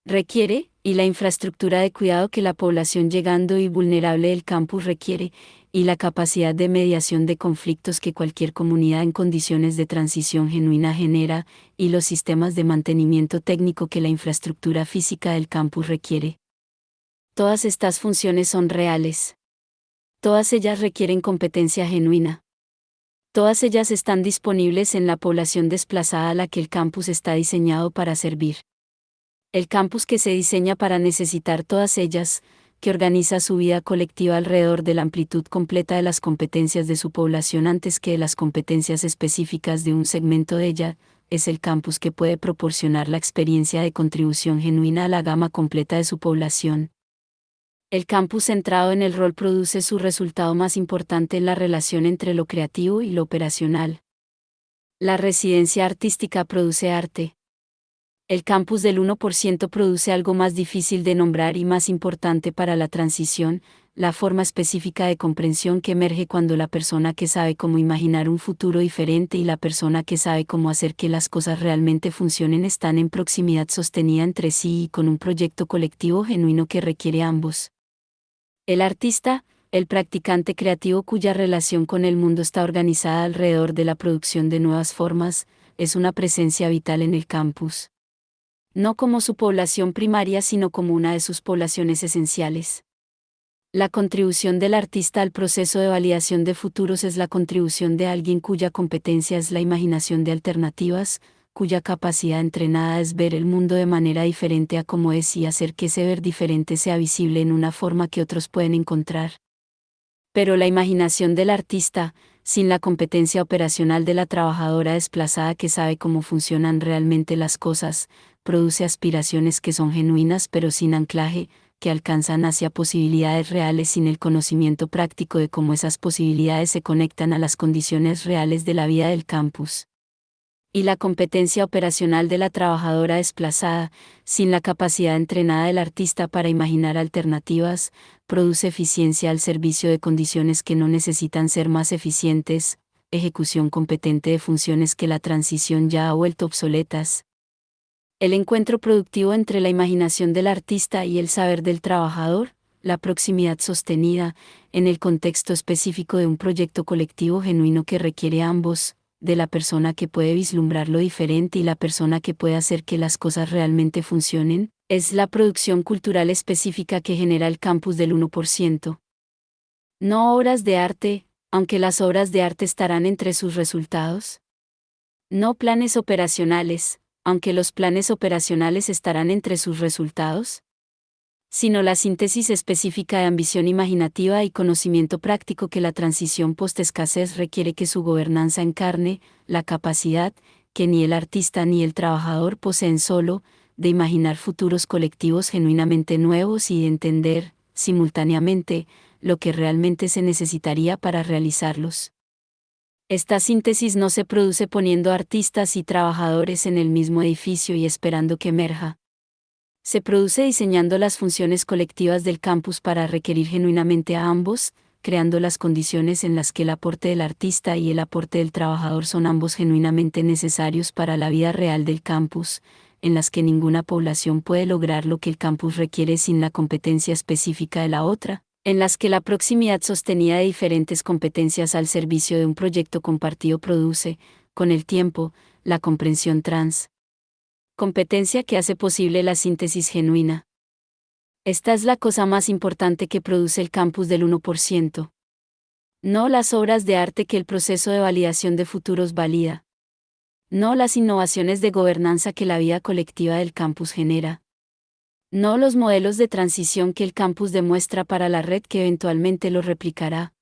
requiere, y la infraestructura de cuidado que la población llegando y vulnerable del campus requiere, y la capacidad de mediación de conflictos que cualquier comunidad en condiciones de transición genuina genera, y los sistemas de mantenimiento técnico que la infraestructura física del campus requiere. Todas estas funciones son reales. Todas ellas requieren competencia genuina. Todas ellas están disponibles en la población desplazada a la que el campus está diseñado para servir. El campus que se diseña para necesitar todas ellas, que organiza su vida colectiva alrededor de la amplitud completa de las competencias de su población antes que de las competencias específicas de un segmento de ella, es el campus que puede proporcionar la experiencia de contribución genuina a la gama completa de su población. El campus centrado en el rol produce su resultado más importante en la relación entre lo creativo y lo operacional. La residencia artística produce arte. El campus del 1% produce algo más difícil de nombrar y más importante para la transición, la forma específica de comprensión que emerge cuando la persona que sabe cómo imaginar un futuro diferente y la persona que sabe cómo hacer que las cosas realmente funcionen están en proximidad sostenida entre sí y con un proyecto colectivo genuino que requiere ambos. El artista, el practicante creativo cuya relación con el mundo está organizada alrededor de la producción de nuevas formas, es una presencia vital en el campus. No como su población primaria sino como una de sus poblaciones esenciales. La contribución del artista al proceso de validación de futuros es la contribución de alguien cuya competencia es la imaginación de alternativas, cuya capacidad entrenada es ver el mundo de manera diferente a como es y hacer que ese ver diferente sea visible en una forma que otros pueden encontrar. Pero la imaginación del artista, sin la competencia operacional de la trabajadora desplazada que sabe cómo funcionan realmente las cosas, produce aspiraciones que son genuinas pero sin anclaje, que alcanzan hacia posibilidades reales sin el conocimiento práctico de cómo esas posibilidades se conectan a las condiciones reales de la vida del campus. Y la competencia operacional de la trabajadora desplazada, sin la capacidad entrenada del artista para imaginar alternativas, produce eficiencia al servicio de condiciones que no necesitan ser más eficientes, ejecución competente de funciones que la transición ya ha vuelto obsoletas. El encuentro productivo entre la imaginación del artista y el saber del trabajador, la proximidad sostenida, en el contexto específico de un proyecto colectivo genuino que requiere ambos, de la persona que puede vislumbrar lo diferente y la persona que puede hacer que las cosas realmente funcionen, es la producción cultural específica que genera el campus del 1%. No obras de arte, aunque las obras de arte estarán entre sus resultados. No planes operacionales, aunque los planes operacionales estarán entre sus resultados. Sino la síntesis específica de ambición imaginativa y conocimiento práctico que la transición post-escasez requiere que su gobernanza encarne, la capacidad, que ni el artista ni el trabajador poseen solo, de imaginar futuros colectivos genuinamente nuevos y de entender, simultáneamente, lo que realmente se necesitaría para realizarlos. Esta síntesis no se produce poniendo artistas y trabajadores en el mismo edificio y esperando que emerja, Se produce diseñando las funciones colectivas del campus para requerir genuinamente a ambos, creando las condiciones en las que el aporte del artista y el aporte del trabajador son ambos genuinamente necesarios para la vida real del campus, en las que ninguna población puede lograr lo que el campus requiere sin la competencia específica de la otra, en las que la proximidad sostenida de diferentes competencias al servicio de un proyecto compartido produce, con el tiempo, la comprensión trans. Competencia que hace posible la síntesis genuina. Esta es la cosa más importante que produce el campus del 1%. No las obras de arte que el proceso de validación de futuros valida. No las innovaciones de gobernanza que la vida colectiva del campus genera. No los modelos de transición que el campus demuestra para la red que eventualmente lo replicará.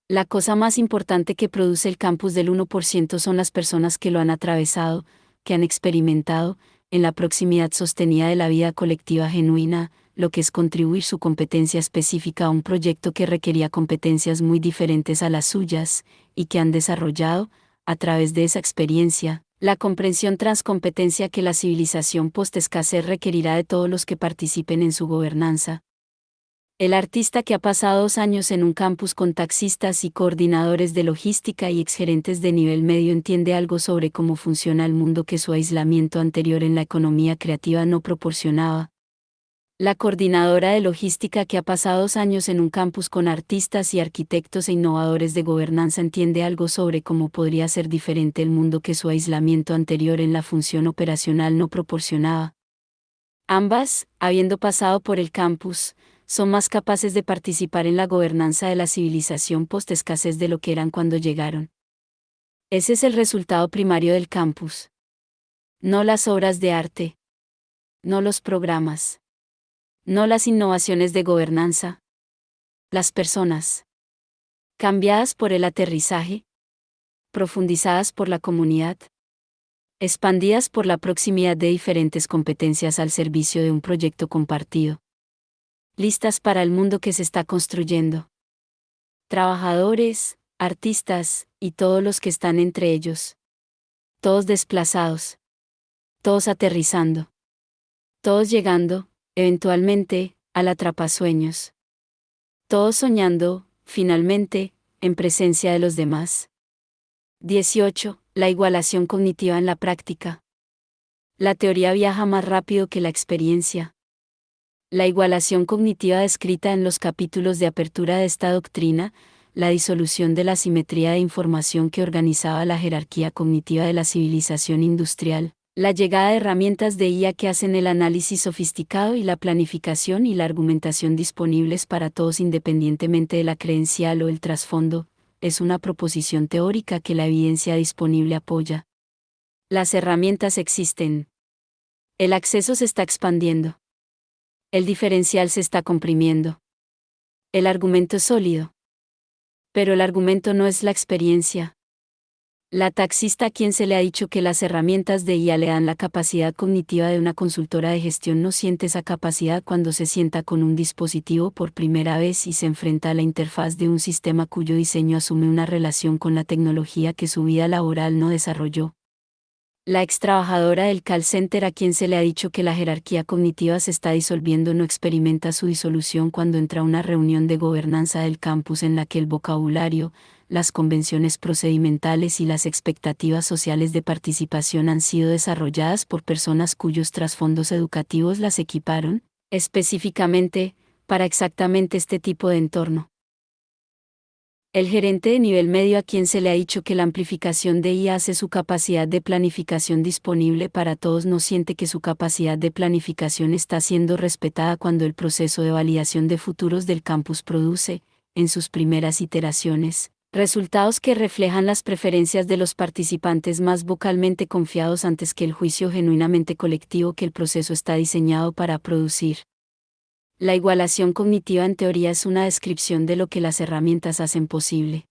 La cosa más importante que produce el campus del 1% son las personas que lo han atravesado, que han experimentado, en la proximidad sostenida de la vida colectiva genuina, lo que es contribuir su competencia específica a un proyecto que requería competencias muy diferentes a las suyas, y que han desarrollado, a través de esa experiencia, la comprensión transcompetencia que la civilización post-escasez requerirá de todos los que participen en su gobernanza. El artista que ha pasado 2 años en un campus con taxistas y coordinadores de logística y exgerentes de nivel medio entiende algo sobre cómo funciona el mundo que su aislamiento anterior en la economía creativa no proporcionaba. La coordinadora de logística que ha pasado 2 años en un campus con artistas y arquitectos e innovadores de gobernanza entiende algo sobre cómo podría ser diferente el mundo que su aislamiento anterior en la función operacional no proporcionaba. Ambas, habiendo pasado por el campus, son más capaces de participar en la gobernanza de la civilización post-escasez de lo que eran cuando llegaron. Ese es el resultado primario del campus. No las obras de arte. No los programas. No las innovaciones de gobernanza. Las personas. Cambiadas por el aterrizaje. Profundizadas por la comunidad. Expandidas por la proximidad de diferentes competencias al servicio de un proyecto compartido. Listas para el mundo que se está construyendo. Trabajadores, artistas, y todos los que están entre ellos. Todos desplazados. Todos aterrizando. Todos llegando, eventualmente, al atrapasueños. Todos soñando, finalmente, en presencia de los demás. 18. La igualación cognitiva en la práctica. La teoría viaja más rápido que la experiencia. La igualación cognitiva descrita en los capítulos de apertura de esta doctrina, la disolución de la simetría de información que organizaba la jerarquía cognitiva de la civilización industrial, la llegada de herramientas de IA que hacen el análisis sofisticado y la planificación y la argumentación disponibles para todos independientemente de la credencial o el trasfondo, es una proposición teórica que la evidencia disponible apoya. Las herramientas existen. El acceso se está expandiendo. El diferencial se está comprimiendo. El argumento es sólido. Pero el argumento no es la experiencia. La taxista a quien se le ha dicho que las herramientas de IA le dan la capacidad cognitiva de una consultora de gestión no siente esa capacidad cuando se sienta con un dispositivo por primera vez y se enfrenta a la interfaz de un sistema cuyo diseño asume una relación con la tecnología que su vida laboral no desarrolló. La ex trabajadora del call center a quien se le ha dicho que la jerarquía cognitiva se está disolviendo no experimenta su disolución cuando entra a una reunión de gobernanza del campus en la que el vocabulario, las convenciones procedimentales y las expectativas sociales de participación han sido desarrolladas por personas cuyos trasfondos educativos las equiparon, específicamente, para exactamente este tipo de entorno. El gerente de nivel medio a quien se le ha dicho que la amplificación de IA hace su capacidad de planificación disponible para todos no siente que su capacidad de planificación está siendo respetada cuando el proceso de validación de futuros del campus produce, en sus primeras iteraciones, resultados que reflejan las preferencias de los participantes más vocalmente confiados antes que el juicio genuinamente colectivo que el proceso está diseñado para producir. La igualación cognitiva en teoría es una descripción de lo que las herramientas hacen posible.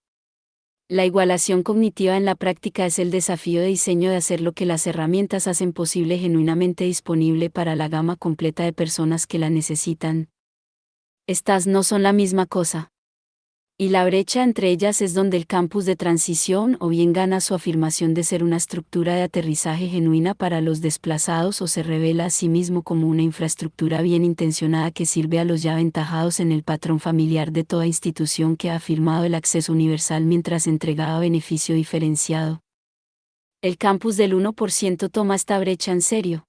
La igualación cognitiva en la práctica es el desafío de diseño de hacer lo que las herramientas hacen posible genuinamente disponible para la gama completa de personas que la necesitan. Estas no son la misma cosa. Y la brecha entre ellas es donde el campus de transición o bien gana su afirmación de ser una estructura de aterrizaje genuina para los desplazados o se revela a sí mismo como una infraestructura bien intencionada que sirve a los ya aventajados en el patrón familiar de toda institución que ha afirmado el acceso universal mientras entregaba beneficio diferenciado. El campus del 1% toma esta brecha en serio.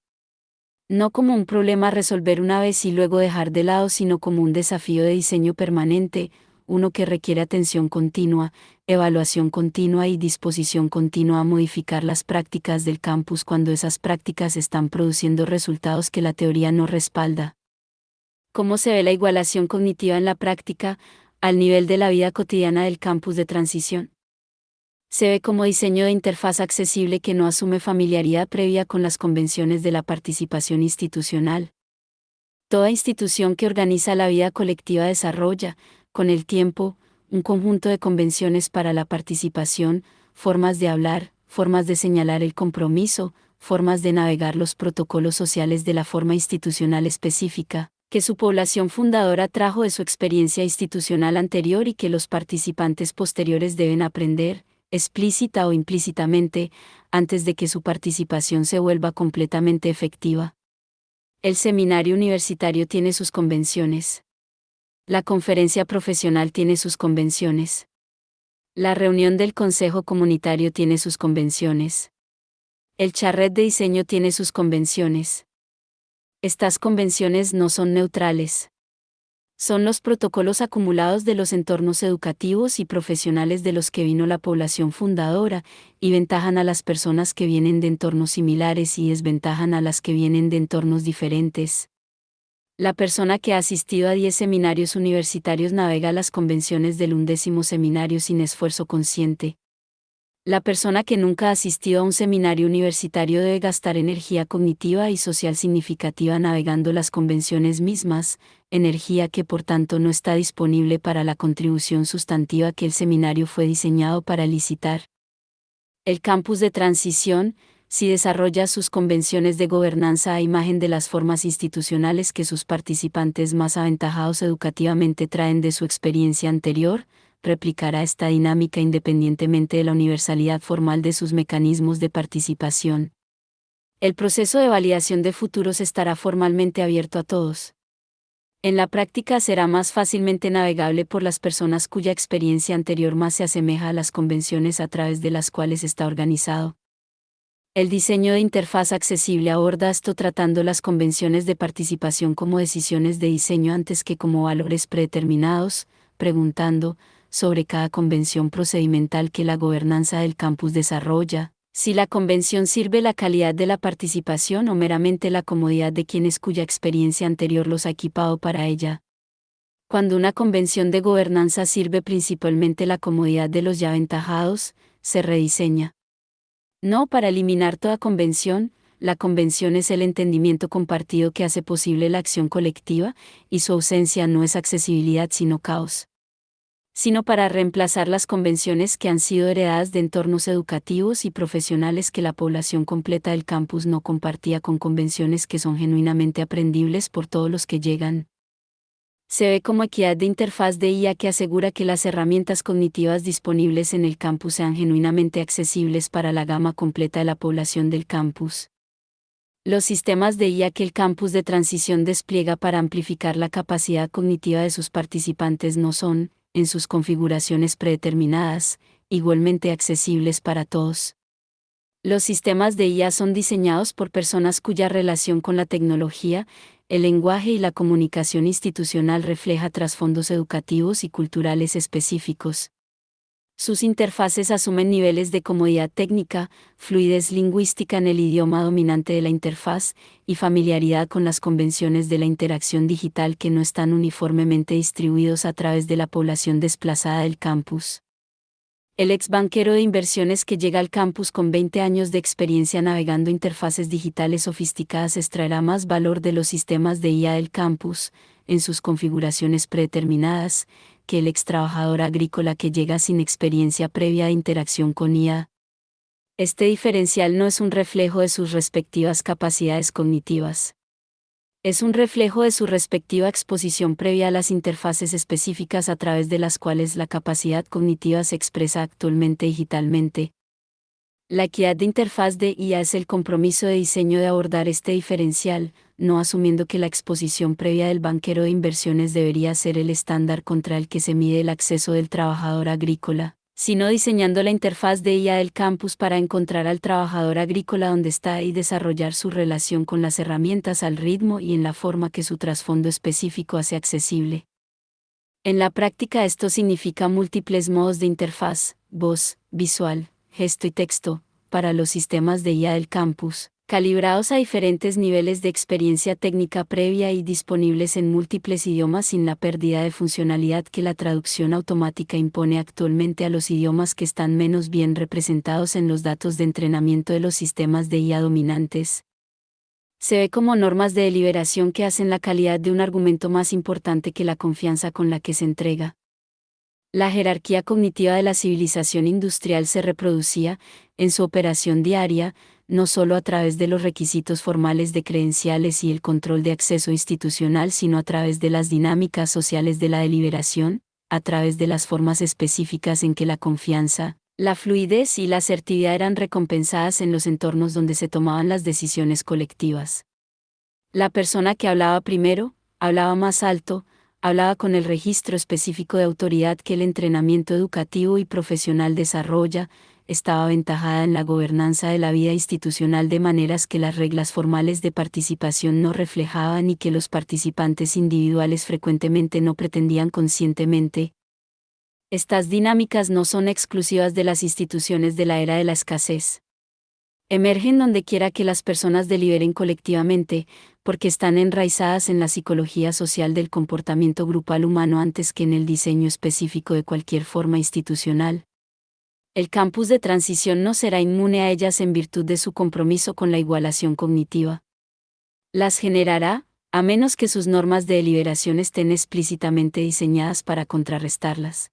No como un problema a resolver una vez y luego dejar de lado, sino como un desafío de diseño permanente, uno que requiere atención continua, evaluación continua y disposición continua a modificar las prácticas del campus cuando esas prácticas están produciendo resultados que la teoría no respalda. ¿Cómo se ve la igualación cognitiva en la práctica, al nivel de la vida cotidiana del campus de transición? Se ve como diseño de interfaz accesible que no asume familiaridad previa con las convenciones de la participación institucional. Toda institución que organiza la vida colectiva desarrolla, con el tiempo, un conjunto de convenciones para la participación, formas de hablar, formas de señalar el compromiso, formas de navegar los protocolos sociales de la forma institucional específica, que su población fundadora trajo de su experiencia institucional anterior y que los participantes posteriores deben aprender, explícita o implícitamente, antes de que su participación se vuelva completamente efectiva. El seminario universitario tiene sus convenciones. La conferencia profesional tiene sus convenciones. La reunión del consejo comunitario tiene sus convenciones. El charret de diseño tiene sus convenciones. Estas convenciones no son neutrales. Son los protocolos acumulados de los entornos educativos y profesionales de los que vino la población fundadora, y ventajan a las personas que vienen de entornos similares y desventajan a las que vienen de entornos diferentes. La persona que ha asistido a 10 seminarios universitarios navega las convenciones del 11º seminario sin esfuerzo consciente. La persona que nunca ha asistido a un seminario universitario debe gastar energía cognitiva y social significativa navegando las convenciones mismas, energía que por tanto no está disponible para la contribución sustantiva que el seminario fue diseñado para elicitar. El campus de transición, si desarrolla sus convenciones de gobernanza a imagen de las formas institucionales que sus participantes más aventajados educativamente traen de su experiencia anterior, replicará esta dinámica independientemente de la universalidad formal de sus mecanismos de participación. El proceso de validación de futuros estará formalmente abierto a todos. En la práctica será más fácilmente navegable por las personas cuya experiencia anterior más se asemeja a las convenciones a través de las cuales está organizado. El diseño de interfaz accesible aborda esto tratando las convenciones de participación como decisiones de diseño antes que como valores predeterminados, preguntando, sobre cada convención procedimental que la gobernanza del campus desarrolla, si la convención sirve la calidad de la participación o meramente la comodidad de quienes cuya experiencia anterior los ha equipado para ella. Cuando una convención de gobernanza sirve principalmente la comodidad de los ya aventajados, se rediseña. No para eliminar toda convención, la convención es el entendimiento compartido que hace posible la acción colectiva, y su ausencia no es accesibilidad sino caos. Sino para reemplazar las convenciones que han sido heredadas de entornos educativos y profesionales que la población completa del campus no compartía con convenciones que son genuinamente aprendibles por todos los que llegan. Se ve como equidad de interfaz de IA que asegura que las herramientas cognitivas disponibles en el campus sean genuinamente accesibles para la gama completa de la población del campus. Los sistemas de IA que el campus de transición despliega para amplificar la capacidad cognitiva de sus participantes no son, en sus configuraciones predeterminadas, igualmente accesibles para todos. Los sistemas de IA son diseñados por personas cuya relación con la tecnología, el lenguaje y la comunicación institucional refleja trasfondos educativos y culturales específicos. Sus interfaces asumen niveles de comodidad técnica, fluidez lingüística en el idioma dominante de la interfaz, y familiaridad con las convenciones de la interacción digital que no están uniformemente distribuidos a través de la población desplazada del campus. El ex banquero de inversiones que llega al campus con 20 años de experiencia navegando interfaces digitales sofisticadas extraerá más valor de los sistemas de IA del campus, en sus configuraciones predeterminadas, que el ex trabajador agrícola que llega sin experiencia previa de interacción con IA. Este diferencial no es un reflejo de sus respectivas capacidades cognitivas. Es un reflejo de su respectiva exposición previa a las interfaces específicas a través de las cuales la capacidad cognitiva se expresa actualmente digitalmente. La equidad de interfaz de IA es el compromiso de diseño de abordar este diferencial, no asumiendo que la exposición previa del banquero de inversiones debería ser el estándar contra el que se mide el acceso del trabajador agrícola, sino diseñando la interfaz de IA del campus para encontrar al trabajador agrícola donde está y desarrollar su relación con las herramientas al ritmo y en la forma que su trasfondo específico hace accesible. En la práctica esto significa múltiples modos de interfaz, voz, visual, gesto y texto, para los sistemas de IA del campus, calibrados a diferentes niveles de experiencia técnica previa y disponibles en múltiples idiomas sin la pérdida de funcionalidad que la traducción automática impone actualmente a los idiomas que están menos bien representados en los datos de entrenamiento de los sistemas de IA dominantes. Se ve como normas de deliberación que hacen la calidad de un argumento más importante que la confianza con la que se entrega. La jerarquía cognitiva de la civilización industrial se reproducía, en su operación diaria, no solo a través de los requisitos formales de credenciales y el control de acceso institucional, sino a través de las dinámicas sociales de la deliberación, a través de las formas específicas en que la confianza, la fluidez y la asertividad eran recompensadas en los entornos donde se tomaban las decisiones colectivas. La persona que hablaba primero, hablaba más alto, hablaba con el registro específico de autoridad que el entrenamiento educativo y profesional desarrolla, estaba aventajada en la gobernanza de la vida institucional de maneras que las reglas formales de participación no reflejaban y que los participantes individuales frecuentemente no pretendían conscientemente. Estas dinámicas no son exclusivas de las instituciones de la era de la escasez. Emergen donde quiera que las personas deliberen colectivamente, porque están enraizadas en la psicología social del comportamiento grupal humano antes que en el diseño específico de cualquier forma institucional. El campus de transición no será inmune a ellas en virtud de su compromiso con la igualación cognitiva. Las generará, a menos que sus normas de deliberación estén explícitamente diseñadas para contrarrestarlas.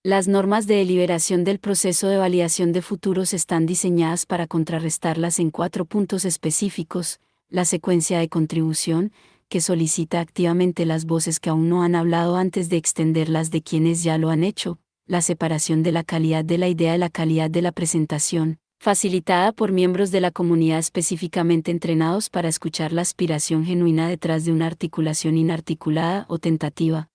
Las normas de deliberación del proceso de validación de futuros están diseñadas para contrarrestarlas en 4 puntos específicos: la secuencia de contribución, que solicita activamente las voces que aún no han hablado antes de extenderlas de quienes ya lo han hecho; la separación de la calidad de la idea de la calidad de la presentación, facilitada por miembros de la comunidad específicamente entrenados para escuchar la aspiración genuina detrás de una articulación inarticulada o tentativa.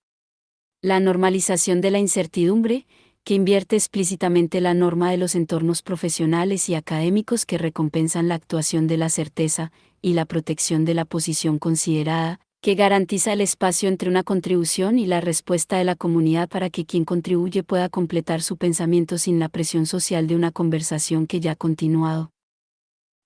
La normalización de la incertidumbre, que invierte explícitamente la norma de los entornos profesionales y académicos que recompensan la actuación de la certeza, y la protección de la posición considerada, que garantiza el espacio entre una contribución y la respuesta de la comunidad para que quien contribuye pueda completar su pensamiento sin la presión social de una conversación que ya ha continuado.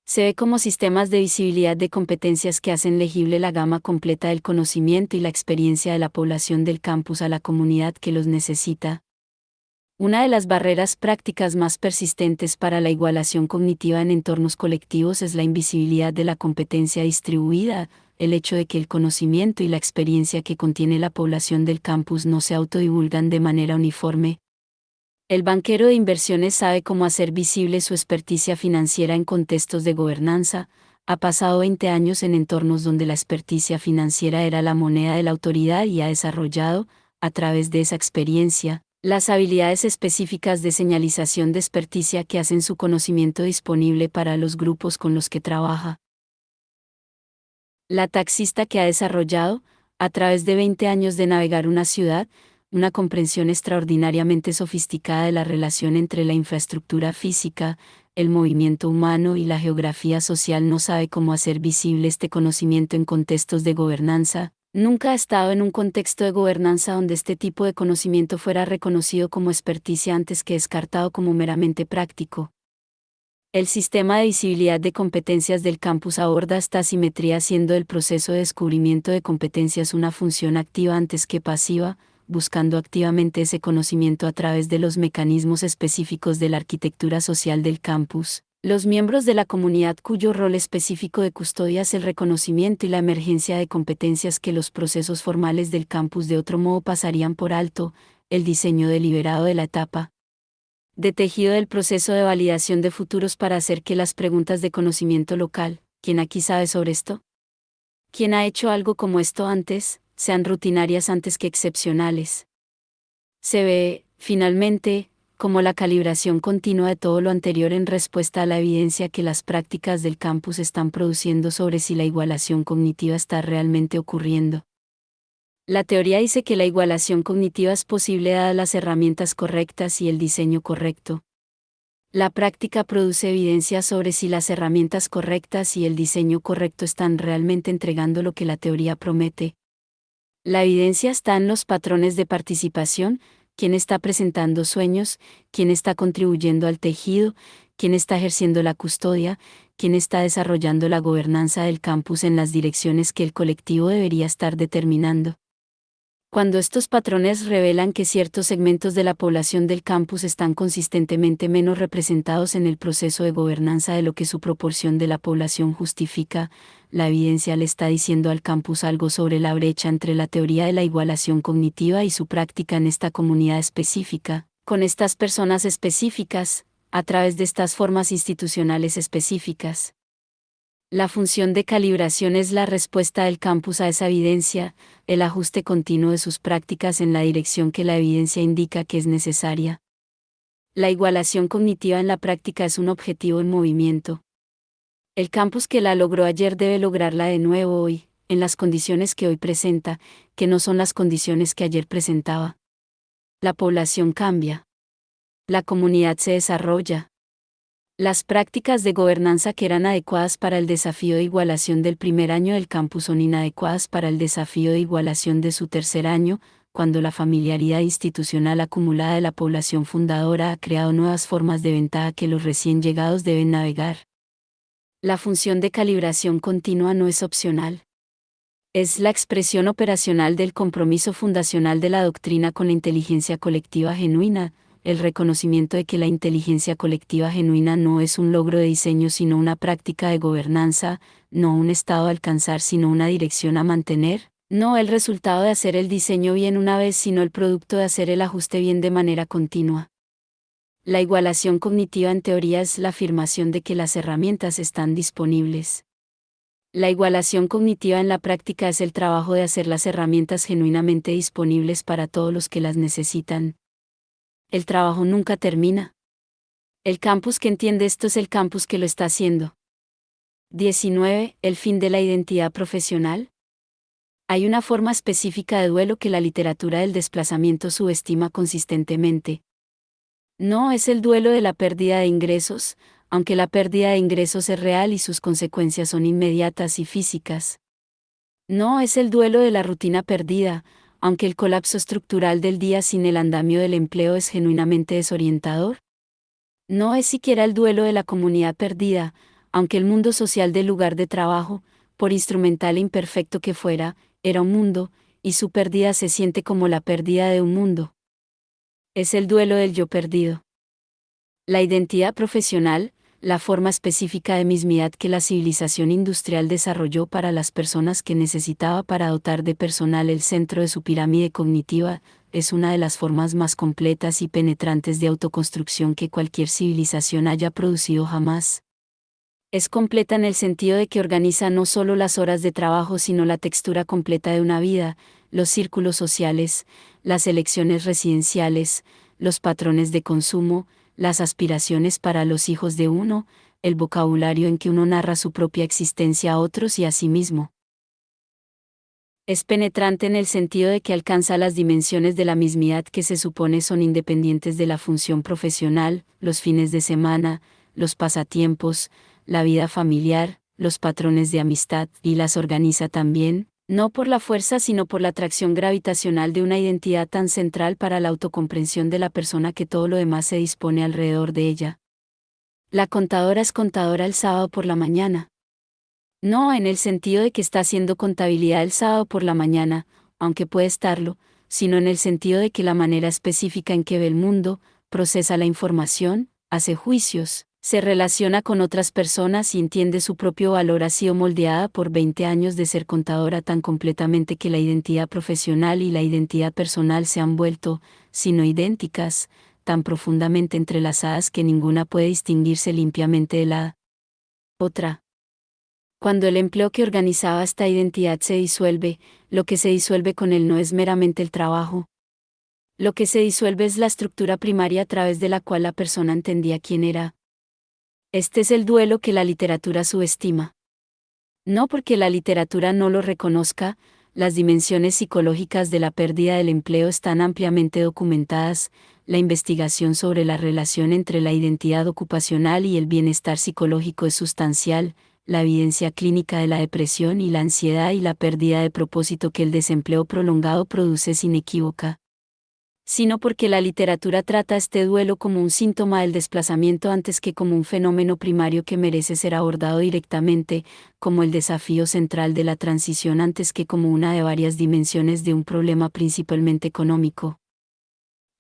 Se ve como sistemas de visibilidad de competencias que hacen legible la gama completa del conocimiento y la experiencia de la población del campus a la comunidad que los necesita. Una de las barreras prácticas más persistentes para la igualación cognitiva en entornos colectivos es la invisibilidad de la competencia distribuida, el hecho de que el conocimiento y la experiencia que contiene la población del campus no se autodivulgan de manera uniforme. El banquero de inversiones sabe cómo hacer visible su experticia financiera en contextos de gobernanza, ha pasado 20 años en entornos donde la experticia financiera era la moneda de la autoridad y ha desarrollado, a través de esa experiencia, las habilidades específicas de señalización de experticia que hacen su conocimiento disponible para los grupos con los que trabaja. La taxista que ha desarrollado, a través de 20 años de navegar una ciudad, una comprensión extraordinariamente sofisticada de la relación entre la infraestructura física, el movimiento humano y la geografía social, no sabe cómo hacer visible este conocimiento en contextos de gobernanza. Nunca ha estado en un contexto de gobernanza donde este tipo de conocimiento fuera reconocido como experticia antes que descartado como meramente práctico. El sistema de visibilidad de competencias del campus aborda esta asimetría, haciendo el proceso de descubrimiento de competencias una función activa antes que pasiva, buscando activamente ese conocimiento a través de los mecanismos específicos de la arquitectura social del campus. Los miembros de la comunidad cuyo rol específico de custodia es el reconocimiento y la emergencia de competencias que los procesos formales del campus de otro modo pasarían por alto, el diseño deliberado de la etapa de tejido del proceso de validación de futuros para hacer que las preguntas de conocimiento local, ¿quién aquí sabe sobre esto? ¿Quién ha hecho algo como esto antes, sean rutinarias antes que excepcionales? Se ve, finalmente, como la calibración continua de todo lo anterior en respuesta a la evidencia que las prácticas del campus están produciendo sobre si la igualación cognitiva está realmente ocurriendo. La teoría dice que la igualación cognitiva es posible dadas las herramientas correctas y el diseño correcto. La práctica produce evidencia sobre si las herramientas correctas y el diseño correcto están realmente entregando lo que la teoría promete. La evidencia está en los patrones de participación, quién está presentando sueños, quién está contribuyendo al tejido, quién está ejerciendo la custodia, quién está desarrollando la gobernanza del campus en las direcciones que el colectivo debería estar determinando. Cuando estos patrones revelan que ciertos segmentos de la población del campus están consistentemente menos representados en el proceso de gobernanza de lo que su proporción de la población justifica, la evidencia le está diciendo al campus algo sobre la brecha entre la teoría de la igualación cognitiva y su práctica en esta comunidad específica, con estas personas específicas, a través de estas formas institucionales específicas. La función de calibración es la respuesta del campus a esa evidencia, el ajuste continuo de sus prácticas en la dirección que la evidencia indica que es necesaria. La igualación cognitiva en la práctica es un objetivo en movimiento. El campus que la logró ayer debe lograrla de nuevo hoy, en las condiciones que hoy presenta, que no son las condiciones que ayer presentaba. La población cambia. La comunidad se desarrolla. Las prácticas de gobernanza que eran adecuadas para el desafío de igualación del primer año del campus son inadecuadas para el desafío de igualación de su tercer año, cuando la familiaridad institucional acumulada de la población fundadora ha creado nuevas formas de ventaja que los recién llegados deben navegar. La función de calibración continua no es opcional. Es la expresión operacional del compromiso fundacional de la doctrina con la inteligencia colectiva genuina, el reconocimiento de que la inteligencia colectiva genuina no es un logro de diseño sino una práctica de gobernanza, no un estado a alcanzar sino una dirección a mantener, no el resultado de hacer el diseño bien una vez sino el producto de hacer el ajuste bien de manera continua. La igualación cognitiva en teoría es la afirmación de que las herramientas están disponibles. La igualación cognitiva en la práctica es el trabajo de hacer las herramientas genuinamente disponibles para todos los que las necesitan. El trabajo nunca termina. El campus que entiende esto es el campus que lo está haciendo. 19. El fin de la identidad profesional. Hay una forma específica de duelo que la literatura del desplazamiento subestima consistentemente. No es el duelo de la pérdida de ingresos, aunque la pérdida de ingresos es real y sus consecuencias son inmediatas y físicas. No es el duelo de la rutina perdida, aunque el colapso estructural del día sin el andamio del empleo es genuinamente desorientador. No es siquiera el duelo de la comunidad perdida, aunque el mundo social del lugar de trabajo, por instrumental e imperfecto que fuera, era un mundo, y su pérdida se siente como la pérdida de un mundo. Es el duelo del yo perdido. La identidad profesional, la forma específica de mismidad que la civilización industrial desarrolló para las personas que necesitaba para dotar de personal el centro de su pirámide cognitiva, es una de las formas más completas y penetrantes de autoconstrucción que cualquier civilización haya producido jamás. Es completa en el sentido de que organiza no solo las horas de trabajo sino la textura completa de una vida, los círculos sociales, las elecciones residenciales, los patrones de consumo, las aspiraciones para los hijos de uno, el vocabulario en que uno narra su propia existencia a otros y a sí mismo. Es penetrante en el sentido de que alcanza las dimensiones de la mismidad que se supone son independientes de la función profesional, los fines de semana, los pasatiempos, la vida familiar, los patrones de amistad, y las organiza también, no por la fuerza sino por la atracción gravitacional de una identidad tan central para la autocomprensión de la persona que todo lo demás se dispone alrededor de ella. La contadora es contadora el sábado por la mañana. No en el sentido de que está haciendo contabilidad el sábado por la mañana, aunque puede estarlo, sino en el sentido de que la manera específica en que ve el mundo, procesa la información, hace juicios, se relaciona con otras personas y entiende su propio valor ha sido moldeada por 20 años de ser contadora tan completamente que la identidad profesional y la identidad personal se han vuelto, si no idénticas, tan profundamente entrelazadas que ninguna puede distinguirse limpiamente de la otra. Cuando el empleo que organizaba esta identidad se disuelve, lo que se disuelve con él no es meramente el trabajo. Lo que se disuelve es la estructura primaria a través de la cual la persona entendía quién era. Este es el duelo que la literatura subestima. No porque la literatura no lo reconozca, las dimensiones psicológicas de la pérdida del empleo están ampliamente documentadas, la investigación sobre la relación entre la identidad ocupacional y el bienestar psicológico es sustancial, la evidencia clínica de la depresión y la ansiedad y la pérdida de propósito que el desempleo prolongado produce es inequívoca. Sino porque la literatura trata este duelo como un síntoma del desplazamiento antes que como un fenómeno primario que merece ser abordado directamente, como el desafío central de la transición antes que como una de varias dimensiones de un problema principalmente económico.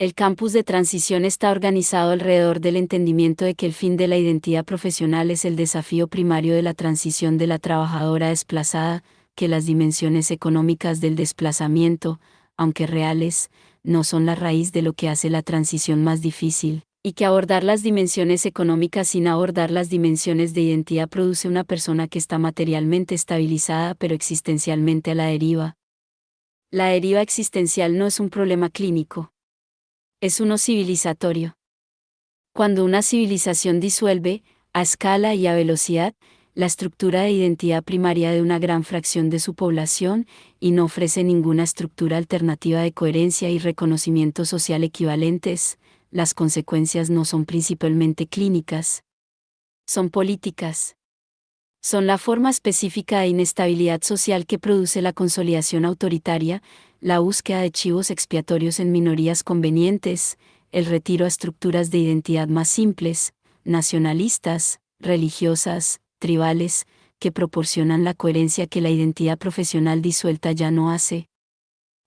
El campus de transición está organizado alrededor del entendimiento de que el fin de la identidad profesional es el desafío primario de la transición de la trabajadora desplazada, que las dimensiones económicas del desplazamiento, aunque reales, no son la raíz de lo que hace la transición más difícil, y que abordar las dimensiones económicas sin abordar las dimensiones de identidad produce una persona que está materialmente estabilizada pero existencialmente a la deriva. La deriva existencial no es un problema clínico. Es uno civilizatorio. Cuando una civilización disuelve, a escala y a velocidad, la estructura de identidad primaria de una gran fracción de su población, y no ofrece ninguna estructura alternativa de coherencia y reconocimiento social equivalentes, las consecuencias no son principalmente clínicas. Son políticas. Son la forma específica de inestabilidad social que produce la consolidación autoritaria, la búsqueda de chivos expiatorios en minorías convenientes, el retiro a estructuras de identidad más simples, nacionalistas, religiosas, tribales, que proporcionan la coherencia que la identidad profesional disuelta ya no hace.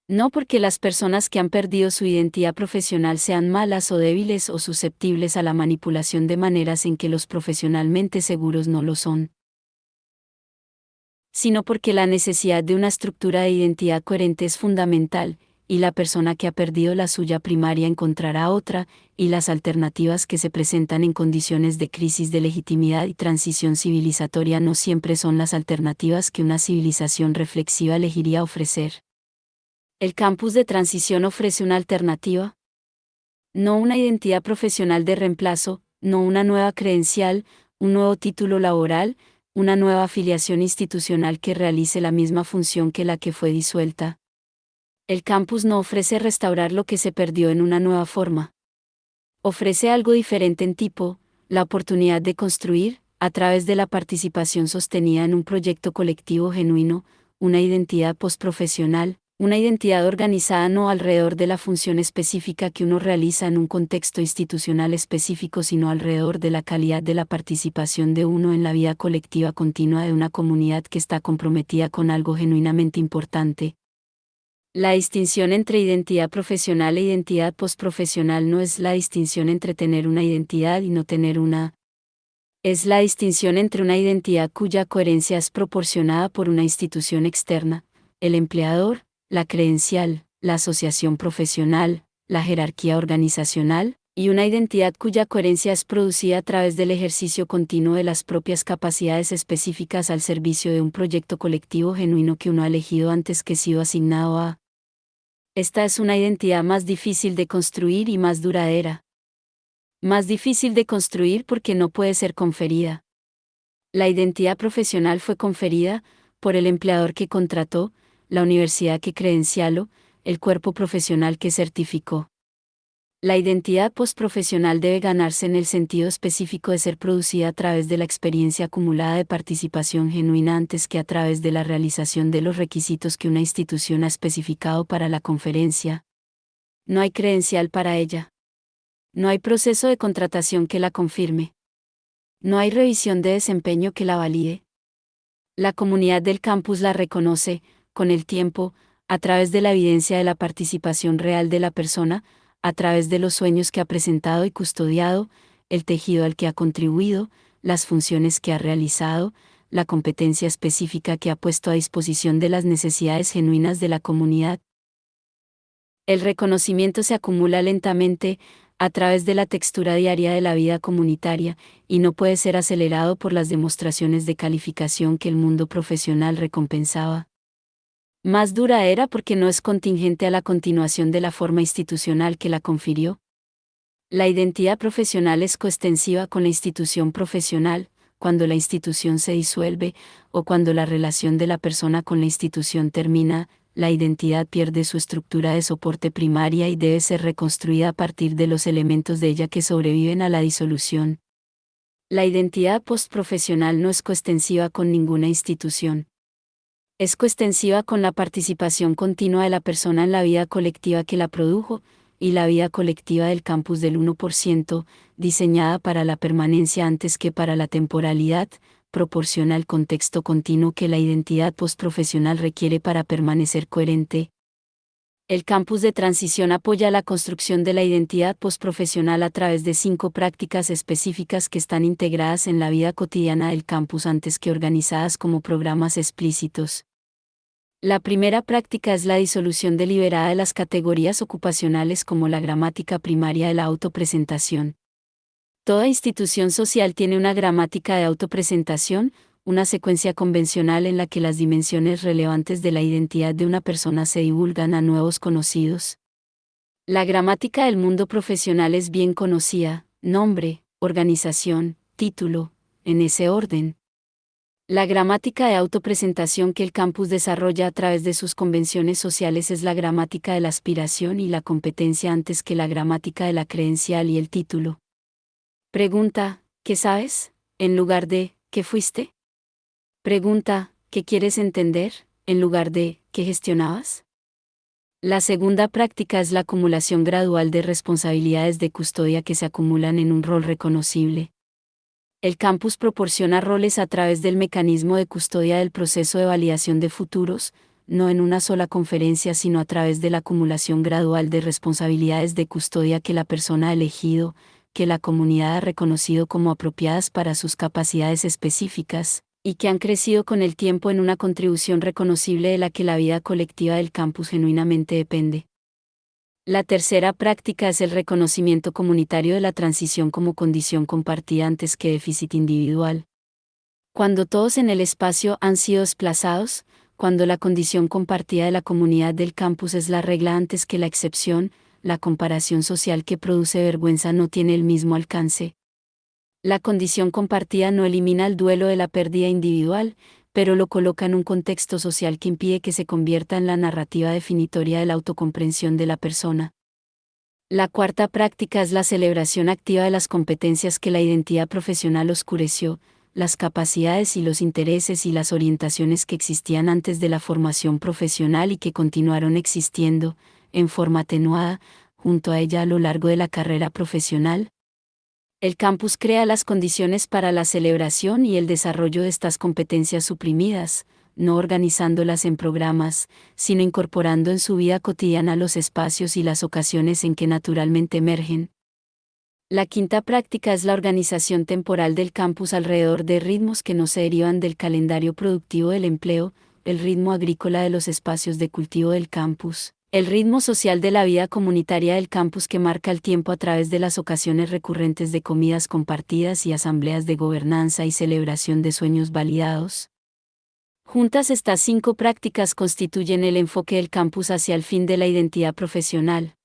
No porque las personas que han perdido su identidad profesional sean malas o débiles o susceptibles a la manipulación de maneras en que los profesionalmente seguros no lo son, sino porque la necesidad de una estructura de identidad coherente es fundamental, y la persona que ha perdido la suya primaria encontrará otra, y las alternativas que se presentan en condiciones de crisis de legitimidad y transición civilizatoria no siempre son las alternativas que una civilización reflexiva elegiría ofrecer. El campus de transición ofrece una alternativa. No una identidad profesional de reemplazo, no una nueva credencial, un nuevo título laboral, una nueva afiliación institucional que realice la misma función que la que fue disuelta. El campus no ofrece restaurar lo que se perdió en una nueva forma. Ofrece algo diferente en tipo, la oportunidad de construir, a través de la participación sostenida en un proyecto colectivo genuino, una identidad postprofesional, una identidad organizada no alrededor de la función específica que uno realiza en un contexto institucional específico, sino alrededor de la calidad de la participación de uno en la vida colectiva continua de una comunidad que está comprometida con algo genuinamente importante. La distinción entre identidad profesional e identidad postprofesional no es la distinción entre tener una identidad y no tener una. Es la distinción entre una identidad cuya coherencia es proporcionada por una institución externa, el empleador, la credencial, la asociación profesional, la jerarquía organizacional, y una identidad cuya coherencia es producida a través del ejercicio continuo de las propias capacidades específicas al servicio de un proyecto colectivo genuino que uno ha elegido antes que sido asignado a. Esta es una identidad más difícil de construir y más duradera. Más difícil de construir porque no puede ser conferida. La identidad profesional fue conferida por el empleador que contrató, la universidad que credencialó, el cuerpo profesional que certificó. La identidad postprofesional debe ganarse en el sentido específico de ser producida a través de la experiencia acumulada de participación genuina antes que a través de la realización de los requisitos que una institución ha especificado para la conferencia. No hay credencial para ella. No hay proceso de contratación que la confirme. No hay revisión de desempeño que la valide. La comunidad del campus la reconoce, con el tiempo, a través de la evidencia de la participación real de la persona, a través de los sueños que ha presentado y custodiado, el tejido al que ha contribuido, las funciones que ha realizado, la competencia específica que ha puesto a disposición de las necesidades genuinas de la comunidad. El reconocimiento se acumula lentamente, a través de la textura diaria de la vida comunitaria, y no puede ser acelerado por las demostraciones de calificación que el mundo profesional recompensaba. Más dura era porque no es contingente a la continuación de la forma institucional que la confirió. La identidad profesional es coextensiva con la institución profesional, cuando la institución se disuelve, o cuando la relación de la persona con la institución termina, la identidad pierde su estructura de soporte primaria y debe ser reconstruida a partir de los elementos de ella que sobreviven a la disolución. La identidad postprofesional no es coextensiva con ninguna institución. Es coextensiva con la participación continua de la persona en la vida colectiva que la produjo, y la vida colectiva del campus del 1%, diseñada para la permanencia antes que para la temporalidad, proporciona el contexto continuo que la identidad postprofesional requiere para permanecer coherente. El campus de transición apoya la construcción de la identidad postprofesional a través de 5 prácticas específicas que están integradas en la vida cotidiana del campus antes que organizadas como programas explícitos. La primera práctica es la disolución deliberada de las categorías ocupacionales como la gramática primaria de la autopresentación. Toda institución social tiene una gramática de autopresentación, una secuencia convencional en la que las dimensiones relevantes de la identidad de una persona se divulgan a nuevos conocidos. La gramática del mundo profesional es bien conocida: nombre, organización, título, en ese orden. La gramática de autopresentación que el campus desarrolla a través de sus convenciones sociales es la gramática de la aspiración y la competencia antes que la gramática de la credencial y el título. Pregunta: ¿qué sabes?, en lugar de ¿qué fuiste? Pregunta: ¿qué quieres entender?, en lugar de ¿qué gestionabas? La segunda práctica es la acumulación gradual de responsabilidades de custodia que se acumulan en un rol reconocible. El campus proporciona roles a través del mecanismo de custodia del proceso de validación de futuros, no en una sola conferencia sino a través de la acumulación gradual de responsabilidades de custodia que la persona ha elegido, que la comunidad ha reconocido como apropiadas para sus capacidades específicas, y que han crecido con el tiempo en una contribución reconocible de la que la vida colectiva del campus genuinamente depende. La tercera práctica es el reconocimiento comunitario de la transición como condición compartida antes que déficit individual. Cuando todos en el espacio han sido desplazados, cuando la condición compartida de la comunidad del campus es la regla antes que la excepción, la comparación social que produce vergüenza no tiene el mismo alcance. La condición compartida no elimina el duelo de la pérdida individual, pero lo coloca en un contexto social que impide que se convierta en la narrativa definitoria de la autocomprensión de la persona. La cuarta práctica es la celebración activa de las competencias que la identidad profesional oscureció, las capacidades y los intereses y las orientaciones que existían antes de la formación profesional y que continuaron existiendo, en forma atenuada, junto a ella a lo largo de la carrera profesional. El campus crea las condiciones para la celebración y el desarrollo de estas competencias suprimidas, no organizándolas en programas, sino incorporando en su vida cotidiana los espacios y las ocasiones en que naturalmente emergen. La quinta práctica es la organización temporal del campus alrededor de ritmos que no se derivan del calendario productivo del empleo, el ritmo agrícola de los espacios de cultivo del campus, el ritmo social de la vida comunitaria del campus que marca el tiempo a través de las ocasiones recurrentes de comidas compartidas y asambleas de gobernanza y celebración de sueños validados. Juntas estas 5 prácticas constituyen el enfoque del campus hacia el fin de la identidad profesional.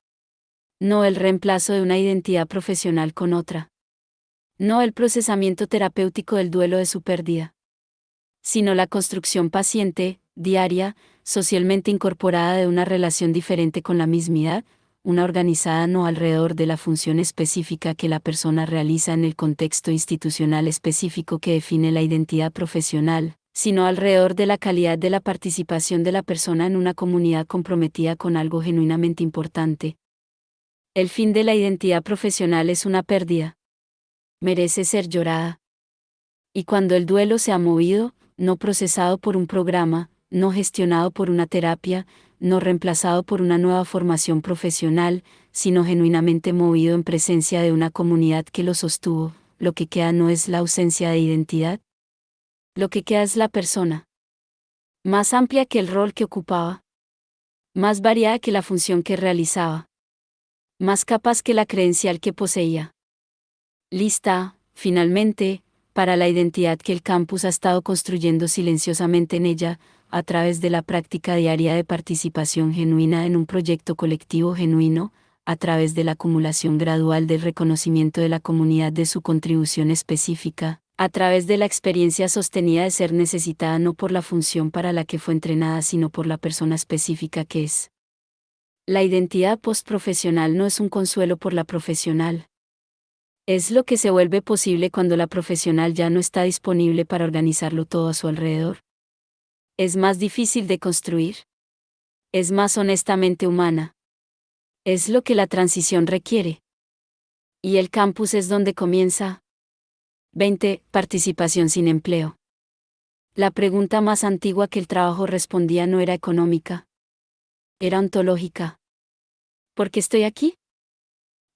No el reemplazo de una identidad profesional con otra. No el procesamiento terapéutico del duelo de su pérdida. Sino la construcción paciente, diaria, socialmente incorporada de una relación diferente con la mismidad, una organizada no alrededor de la función específica que la persona realiza en el contexto institucional específico que define la identidad profesional, sino alrededor de la calidad de la participación de la persona en una comunidad comprometida con algo genuinamente importante. El fin de la identidad profesional es una pérdida. Merece ser llorada. Y cuando el duelo se ha movido, no procesado por un programa, no gestionado por una terapia, no reemplazado por una nueva formación profesional, sino genuinamente movido en presencia de una comunidad que lo sostuvo, lo que queda no es la ausencia de identidad. Lo que queda es la persona. Más amplia que el rol que ocupaba. Más variada que la función que realizaba. más capaz que la credencial que poseía. Lista, finalmente, para la identidad que el campus ha estado construyendo silenciosamente en ella, a través de la práctica diaria de participación genuina en un proyecto colectivo genuino, a través de la acumulación gradual del reconocimiento de la comunidad de su contribución específica, a través de la experiencia sostenida de ser necesitada no por la función para la que fue entrenada sino por la persona específica que es. La identidad postprofesional no es un consuelo por la profesional. Es lo que se vuelve posible cuando la profesional ya no está disponible para organizarlo todo a su alrededor. Es más difícil de construir. Es más honestamente humana. Es lo que la transición requiere. Y el campus es donde comienza. 20. Participación sin empleo. La pregunta más antigua que el trabajo respondía no era económica. Era ontológica. ¿Por qué estoy aquí?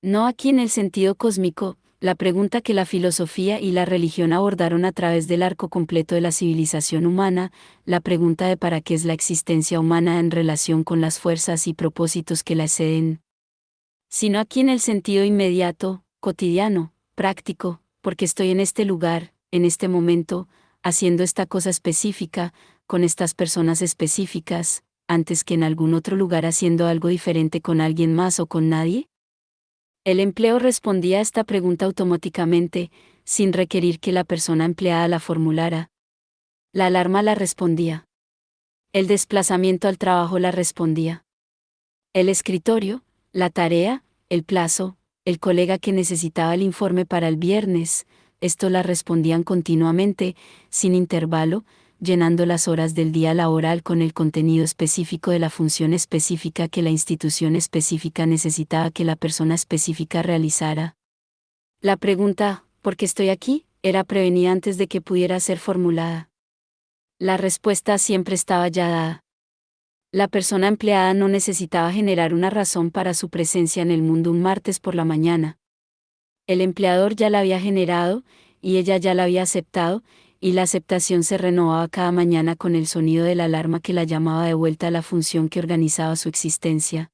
No aquí en el sentido cósmico, la pregunta que la filosofía y la religión abordaron a través del arco completo de la civilización humana, la pregunta de para qué es la existencia humana en relación con las fuerzas y propósitos que la exceden. Sino aquí en el sentido inmediato, cotidiano, práctico, porque estoy en este lugar, en este momento, haciendo esta cosa específica, con estas personas específicas, antes que en algún otro lugar haciendo algo diferente con alguien más o con nadie. El empleo respondía a esta pregunta automáticamente, sin requerir que la persona empleada la formulara. La alarma la respondía. El desplazamiento al trabajo la respondía. El escritorio, la tarea, el plazo, el colega que necesitaba el informe para el viernes, esto la respondían continuamente, sin intervalo, llenando las horas del día laboral con el contenido específico de la función específica que la institución específica necesitaba que la persona específica realizara. La pregunta, ¿por qué estoy aquí?, era prevenida antes de que pudiera ser formulada. La respuesta siempre estaba ya dada. La persona empleada no necesitaba generar una razón para su presencia en el mundo un martes por la mañana. El empleador ya la había generado, y ella ya la había aceptado, y la aceptación se renovaba cada mañana con el sonido de la alarma que la llamaba de vuelta a la función que organizaba su existencia.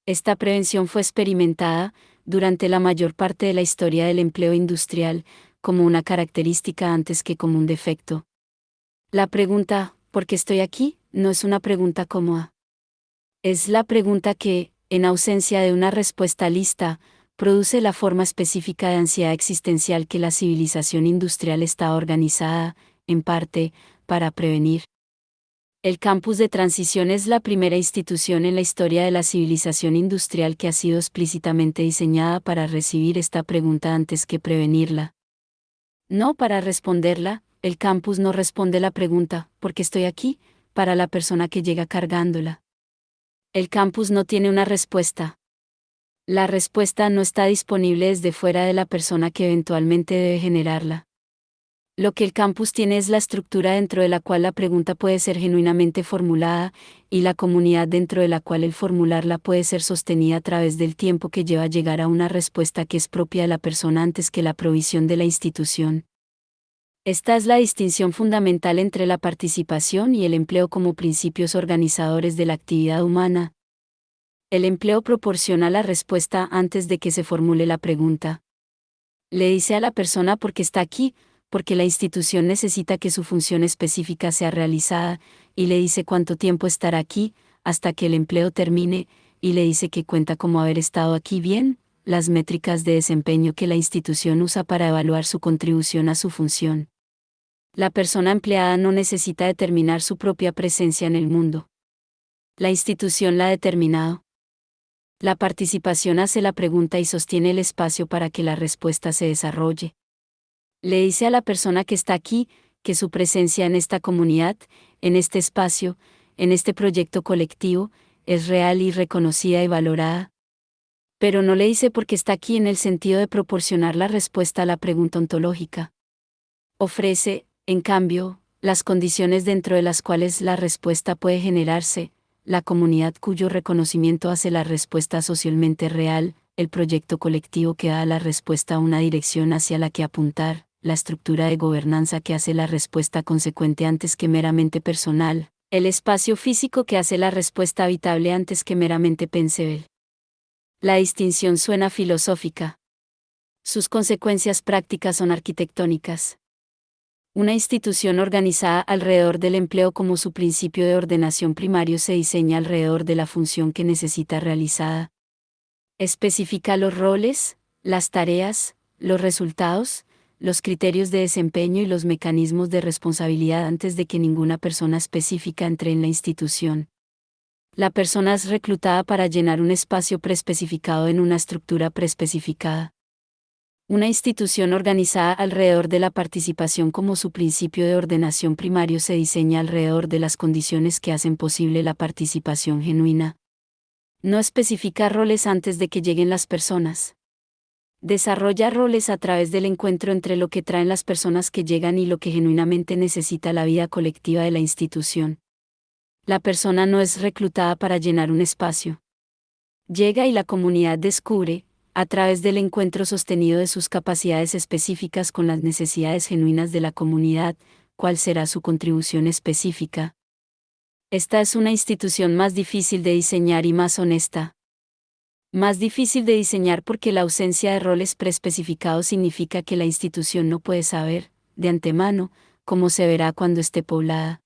Esta prevención fue experimentada, durante la mayor parte de la historia del empleo industrial, como una característica antes que como un defecto. La pregunta, ¿por qué estoy aquí?, no es una pregunta cómoda. Es la pregunta que, en ausencia de una respuesta lista, produce la forma específica de ansiedad existencial que la civilización industrial está organizada, en parte, para prevenir. El campus de transición es la primera institución en la historia de la civilización industrial que ha sido explícitamente diseñada para recibir esta pregunta antes que prevenirla. No para responderla, el campus no responde la pregunta, ¿por qué estoy aquí?, para la persona que llega cargándola. El campus no tiene una respuesta. La respuesta no está disponible desde fuera de la persona que eventualmente debe generarla. Lo que el campus tiene es la estructura dentro de la cual la pregunta puede ser genuinamente formulada, y la comunidad dentro de la cual el formularla puede ser sostenida a través del tiempo que lleva a llegar a una respuesta que es propia de la persona antes que la provisión de la institución. Esta es la distinción fundamental entre la participación y el empleo como principios organizadores de la actividad humana. El empleo proporciona la respuesta antes de que se formule la pregunta. Le dice a la persona por qué está aquí, porque la institución necesita que su función específica sea realizada, y le dice cuánto tiempo estará aquí, hasta que el empleo termine, y le dice que cuenta como haber estado aquí bien, las métricas de desempeño que la institución usa para evaluar su contribución a su función. La persona empleada no necesita determinar su propia presencia en el mundo. La institución la ha determinado. La participación hace la pregunta y sostiene el espacio para que la respuesta se desarrolle. Le dice a la persona que está aquí, que su presencia en esta comunidad, en este espacio, en este proyecto colectivo, es real y reconocida y valorada. Pero no le dice por qué está aquí en el sentido de proporcionar la respuesta a la pregunta ontológica. Ofrece, en cambio, las condiciones dentro de las cuales la respuesta puede generarse, la comunidad cuyo reconocimiento hace la respuesta socialmente real, el proyecto colectivo que da la respuesta a una dirección hacia la que apuntar, la estructura de gobernanza que hace la respuesta consecuente antes que meramente personal, el espacio físico que hace la respuesta habitable antes que meramente pensable. La distinción suena filosófica. Sus consecuencias prácticas son arquitectónicas. Una institución organizada alrededor del empleo como su principio de ordenación primario se diseña alrededor de la función que necesita realizada. Especifica los roles, las tareas, los resultados, los criterios de desempeño y los mecanismos de responsabilidad antes de que ninguna persona específica entre en la institución. La persona es reclutada para llenar un espacio preespecificado en una estructura preespecificada. Una institución organizada alrededor de la participación como su principio de ordenación primario se diseña alrededor de las condiciones que hacen posible la participación genuina. No especifica roles antes de que lleguen las personas. Desarrolla roles a través del encuentro entre lo que traen las personas que llegan y lo que genuinamente necesita la vida colectiva de la institución. La persona no es reclutada para llenar un espacio. Llega y la comunidad descubre, a través del encuentro sostenido de sus capacidades específicas con las necesidades genuinas de la comunidad, cuál será su contribución específica. Esta es una institución más difícil de diseñar y más honesta. Más difícil de diseñar porque la ausencia de roles preespecificados significa que la institución no puede saber, de antemano, cómo se verá cuando esté poblada.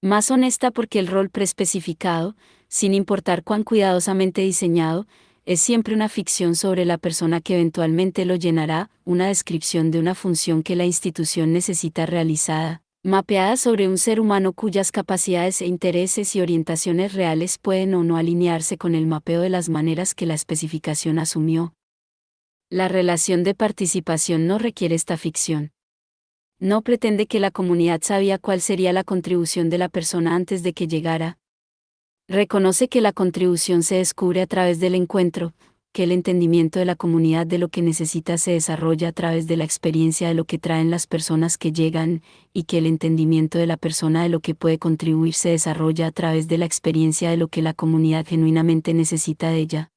Más honesta porque el rol preespecificado, sin importar cuán cuidadosamente diseñado, es siempre una ficción sobre la persona que eventualmente lo llenará, una descripción de una función que la institución necesita realizada, mapeada sobre un ser humano cuyas capacidades e intereses y orientaciones reales pueden o no alinearse con el mapeo de las maneras que la especificación asumió. La relación de participación no requiere esta ficción. No pretende que la comunidad sabía cuál sería la contribución de la persona antes de que llegara. Reconoce que la contribución se descubre a través del encuentro, que el entendimiento de la comunidad de lo que necesita se desarrolla a través de la experiencia de lo que traen las personas que llegan, y que el entendimiento de la persona de lo que puede contribuir se desarrolla a través de la experiencia de lo que la comunidad genuinamente necesita de ella.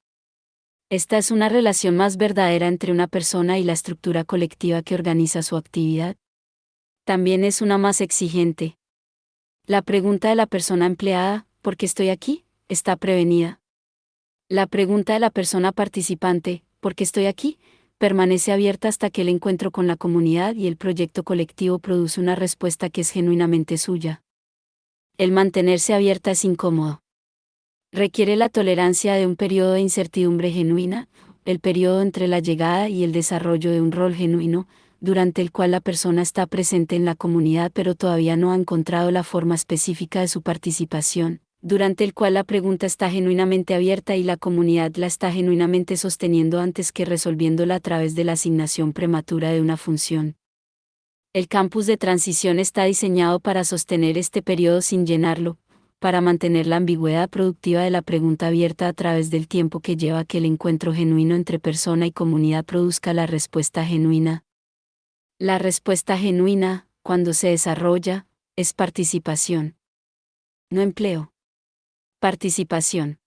Esta es una relación más verdadera entre una persona y la estructura colectiva que organiza su actividad. También es una más exigente. La pregunta de la persona empleada, ¿por qué estoy aquí?, está prevenida. La pregunta de la persona participante, ¿por qué estoy aquí?, permanece abierta hasta que el encuentro con la comunidad y el proyecto colectivo produce una respuesta que es genuinamente suya. El mantenerse abierta es incómodo. Requiere la tolerancia de un periodo de incertidumbre genuina, el periodo entre la llegada y el desarrollo de un rol genuino, durante el cual la persona está presente en la comunidad pero todavía no ha encontrado la forma específica de su participación, durante el cual la pregunta está genuinamente abierta y la comunidad la está genuinamente sosteniendo antes que resolviéndola a través de la asignación prematura de una función. El campus de transición está diseñado para sostener este periodo sin llenarlo, para mantener la ambigüedad productiva de la pregunta abierta a través del tiempo que lleva que el encuentro genuino entre persona y comunidad produzca la respuesta genuina. La respuesta genuina, cuando se desarrolla, es participación. No empleo. Participación.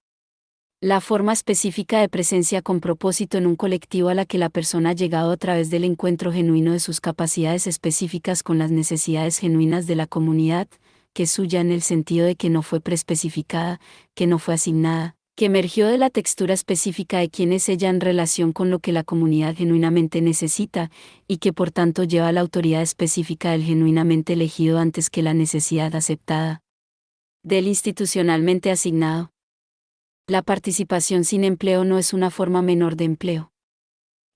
La forma específica de presencia con propósito en un colectivo a la que la persona ha llegado a través del encuentro genuino de sus capacidades específicas con las necesidades genuinas de la comunidad, que es suya en el sentido de que no fue preespecificada, que no fue asignada, que emergió de la textura específica de quién es ella en relación con lo que la comunidad genuinamente necesita, y que por tanto lleva la autoridad específica del genuinamente elegido antes que la necesidad aceptada del institucionalmente asignado. La participación sin empleo no es una forma menor de empleo.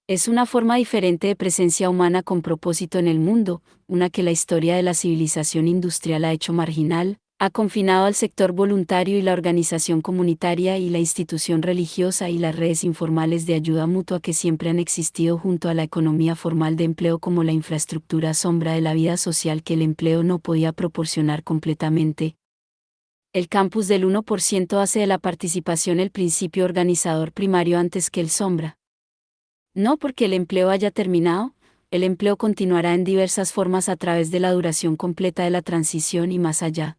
Es una forma diferente de presencia humana con propósito en el mundo, una que la historia de la civilización industrial ha hecho marginal, ha confinado al sector voluntario y la organización comunitaria y la institución religiosa y las redes informales de ayuda mutua que siempre han existido junto a la economía formal de empleo como la infraestructura sombra de la vida social que el empleo no podía proporcionar completamente. El campus del 1% hace de la participación el principio organizador primario antes que el sombra. No porque el empleo haya terminado, el empleo continuará en diversas formas a través de la duración completa de la transición y más allá,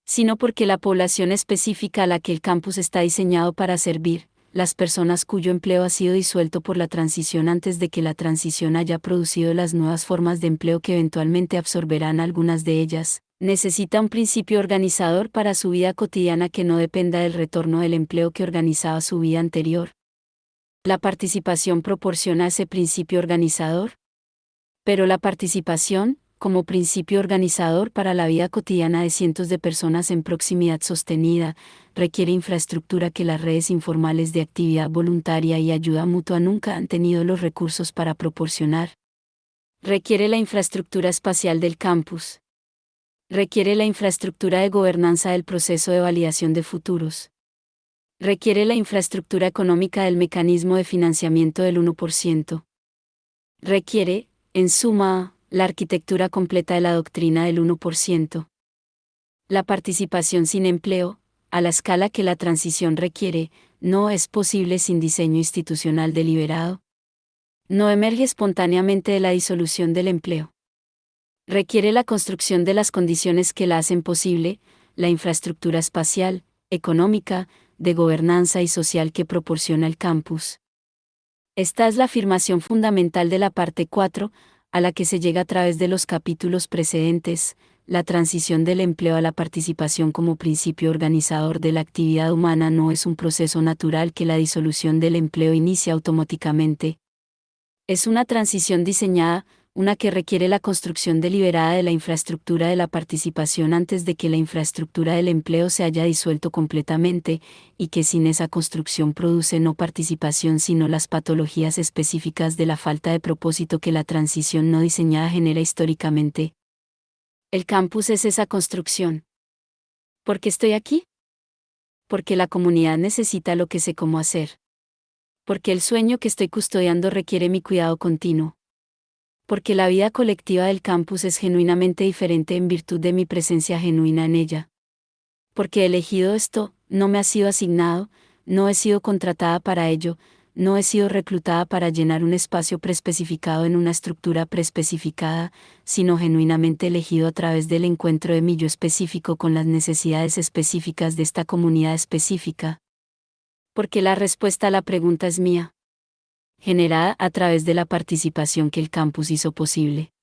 sino porque la población específica a la que el campus está diseñado para servir, las personas cuyo empleo ha sido disuelto por la transición antes de que la transición haya producido las nuevas formas de empleo que eventualmente absorberán algunas de ellas, necesita un principio organizador para su vida cotidiana que no dependa del retorno del empleo que organizaba su vida anterior, La participación proporciona ese principio organizador. Pero la participación, como principio organizador para la vida cotidiana de cientos de personas en proximidad sostenida, requiere infraestructura que las redes informales de actividad voluntaria y ayuda mutua nunca han tenido los recursos para proporcionar. Requiere la infraestructura espacial del campus. Requiere la infraestructura de gobernanza del proceso de validación de futuros. Requiere la infraestructura económica del mecanismo de financiamiento del 1%. Requiere, en suma, la arquitectura completa de la doctrina del 1%. La participación sin empleo, a la escala que la transición requiere, no es posible sin diseño institucional deliberado. No emerge espontáneamente de la disolución del empleo. Requiere la construcción de las condiciones que la hacen posible, la infraestructura espacial, económica, de gobernanza y social que proporciona el campus. Esta es la afirmación fundamental de la parte 4, a la que se llega a través de los capítulos precedentes, la transición del empleo a la participación como principio organizador de la actividad humana no es un proceso natural que la disolución del empleo inicia automáticamente. Es una transición diseñada, una que requiere la construcción deliberada de la infraestructura de la participación antes de que la infraestructura del empleo se haya disuelto completamente, y que sin esa construcción produce no participación sino las patologías específicas de la falta de propósito que la transición no diseñada genera históricamente. El campus es esa construcción. ¿Por qué estoy aquí? Porque la comunidad necesita lo que sé cómo hacer. Porque el sueño que estoy custodiando requiere mi cuidado continuo. Porque la vida colectiva del campus es genuinamente diferente en virtud de mi presencia genuina en ella. Porque he elegido esto, no me ha sido asignado, no he sido contratada para ello, no he sido reclutada para llenar un espacio preespecificado en una estructura preespecificada, sino genuinamente elegido a través del encuentro de mi yo específico con las necesidades específicas de esta comunidad específica. Porque la respuesta a la pregunta es mía, generada a través de la participación que el campus hizo posible.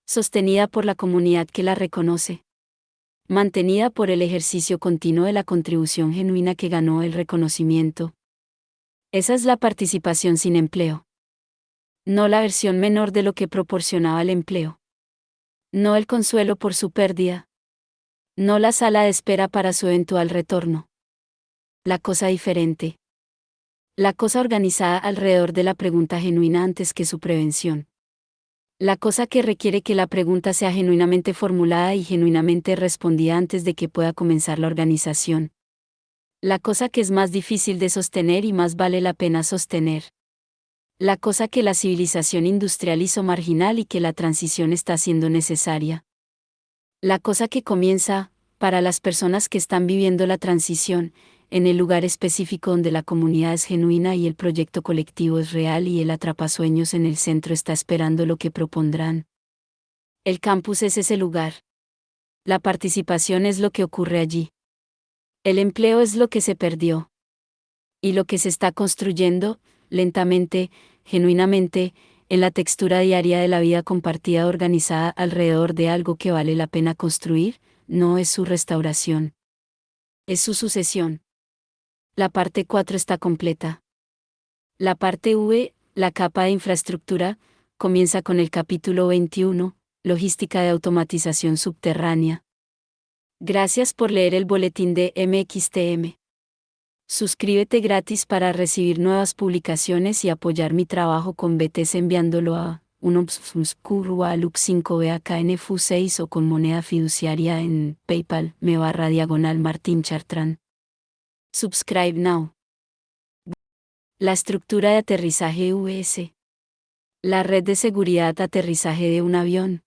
Sostenida por la comunidad que la reconoce. Mantenida por el ejercicio continuo de la contribución genuina que ganó el reconocimiento. Esa es la participación sin empleo. No la versión menor de lo que proporcionaba el empleo. No el consuelo por su pérdida. No la sala de espera para su eventual retorno. La cosa diferente. La cosa organizada alrededor de la pregunta genuina antes que su prevención. La cosa que requiere que la pregunta sea genuinamente formulada y genuinamente respondida antes de que pueda comenzar la organización. La cosa que es más difícil de sostener y más vale la pena sostener. La cosa que la civilización industrial hizo marginal y que la transición está haciendo necesaria. La cosa que comienza, para las personas que están viviendo la transición, en el lugar específico donde la comunidad es genuina y el proyecto colectivo es real y el atrapasueños en el centro está esperando lo que propondrán. El campus es ese lugar. La participación es lo que ocurre allí. El empleo es lo que se perdió. Y lo que se está construyendo, lentamente, genuinamente, en la textura diaria de la vida compartida organizada alrededor de algo que vale la pena construir, no es su restauración. Es su sucesión. La parte 4 está completa. La parte V, la capa de infraestructura, comienza con el capítulo 21, Logística de automatización subterránea. Gracias por leer el boletín de MXTM. Suscríbete gratis para recibir nuevas publicaciones y apoyar mi trabajo con BTS enviándolo a 1pscurrualup5baknfu6 o con moneda fiduciaria en PayPal, /Martin Chartrand. Subscribe now. La estructura de aterrizaje VS. La red de seguridad de aterrizaje de un avión.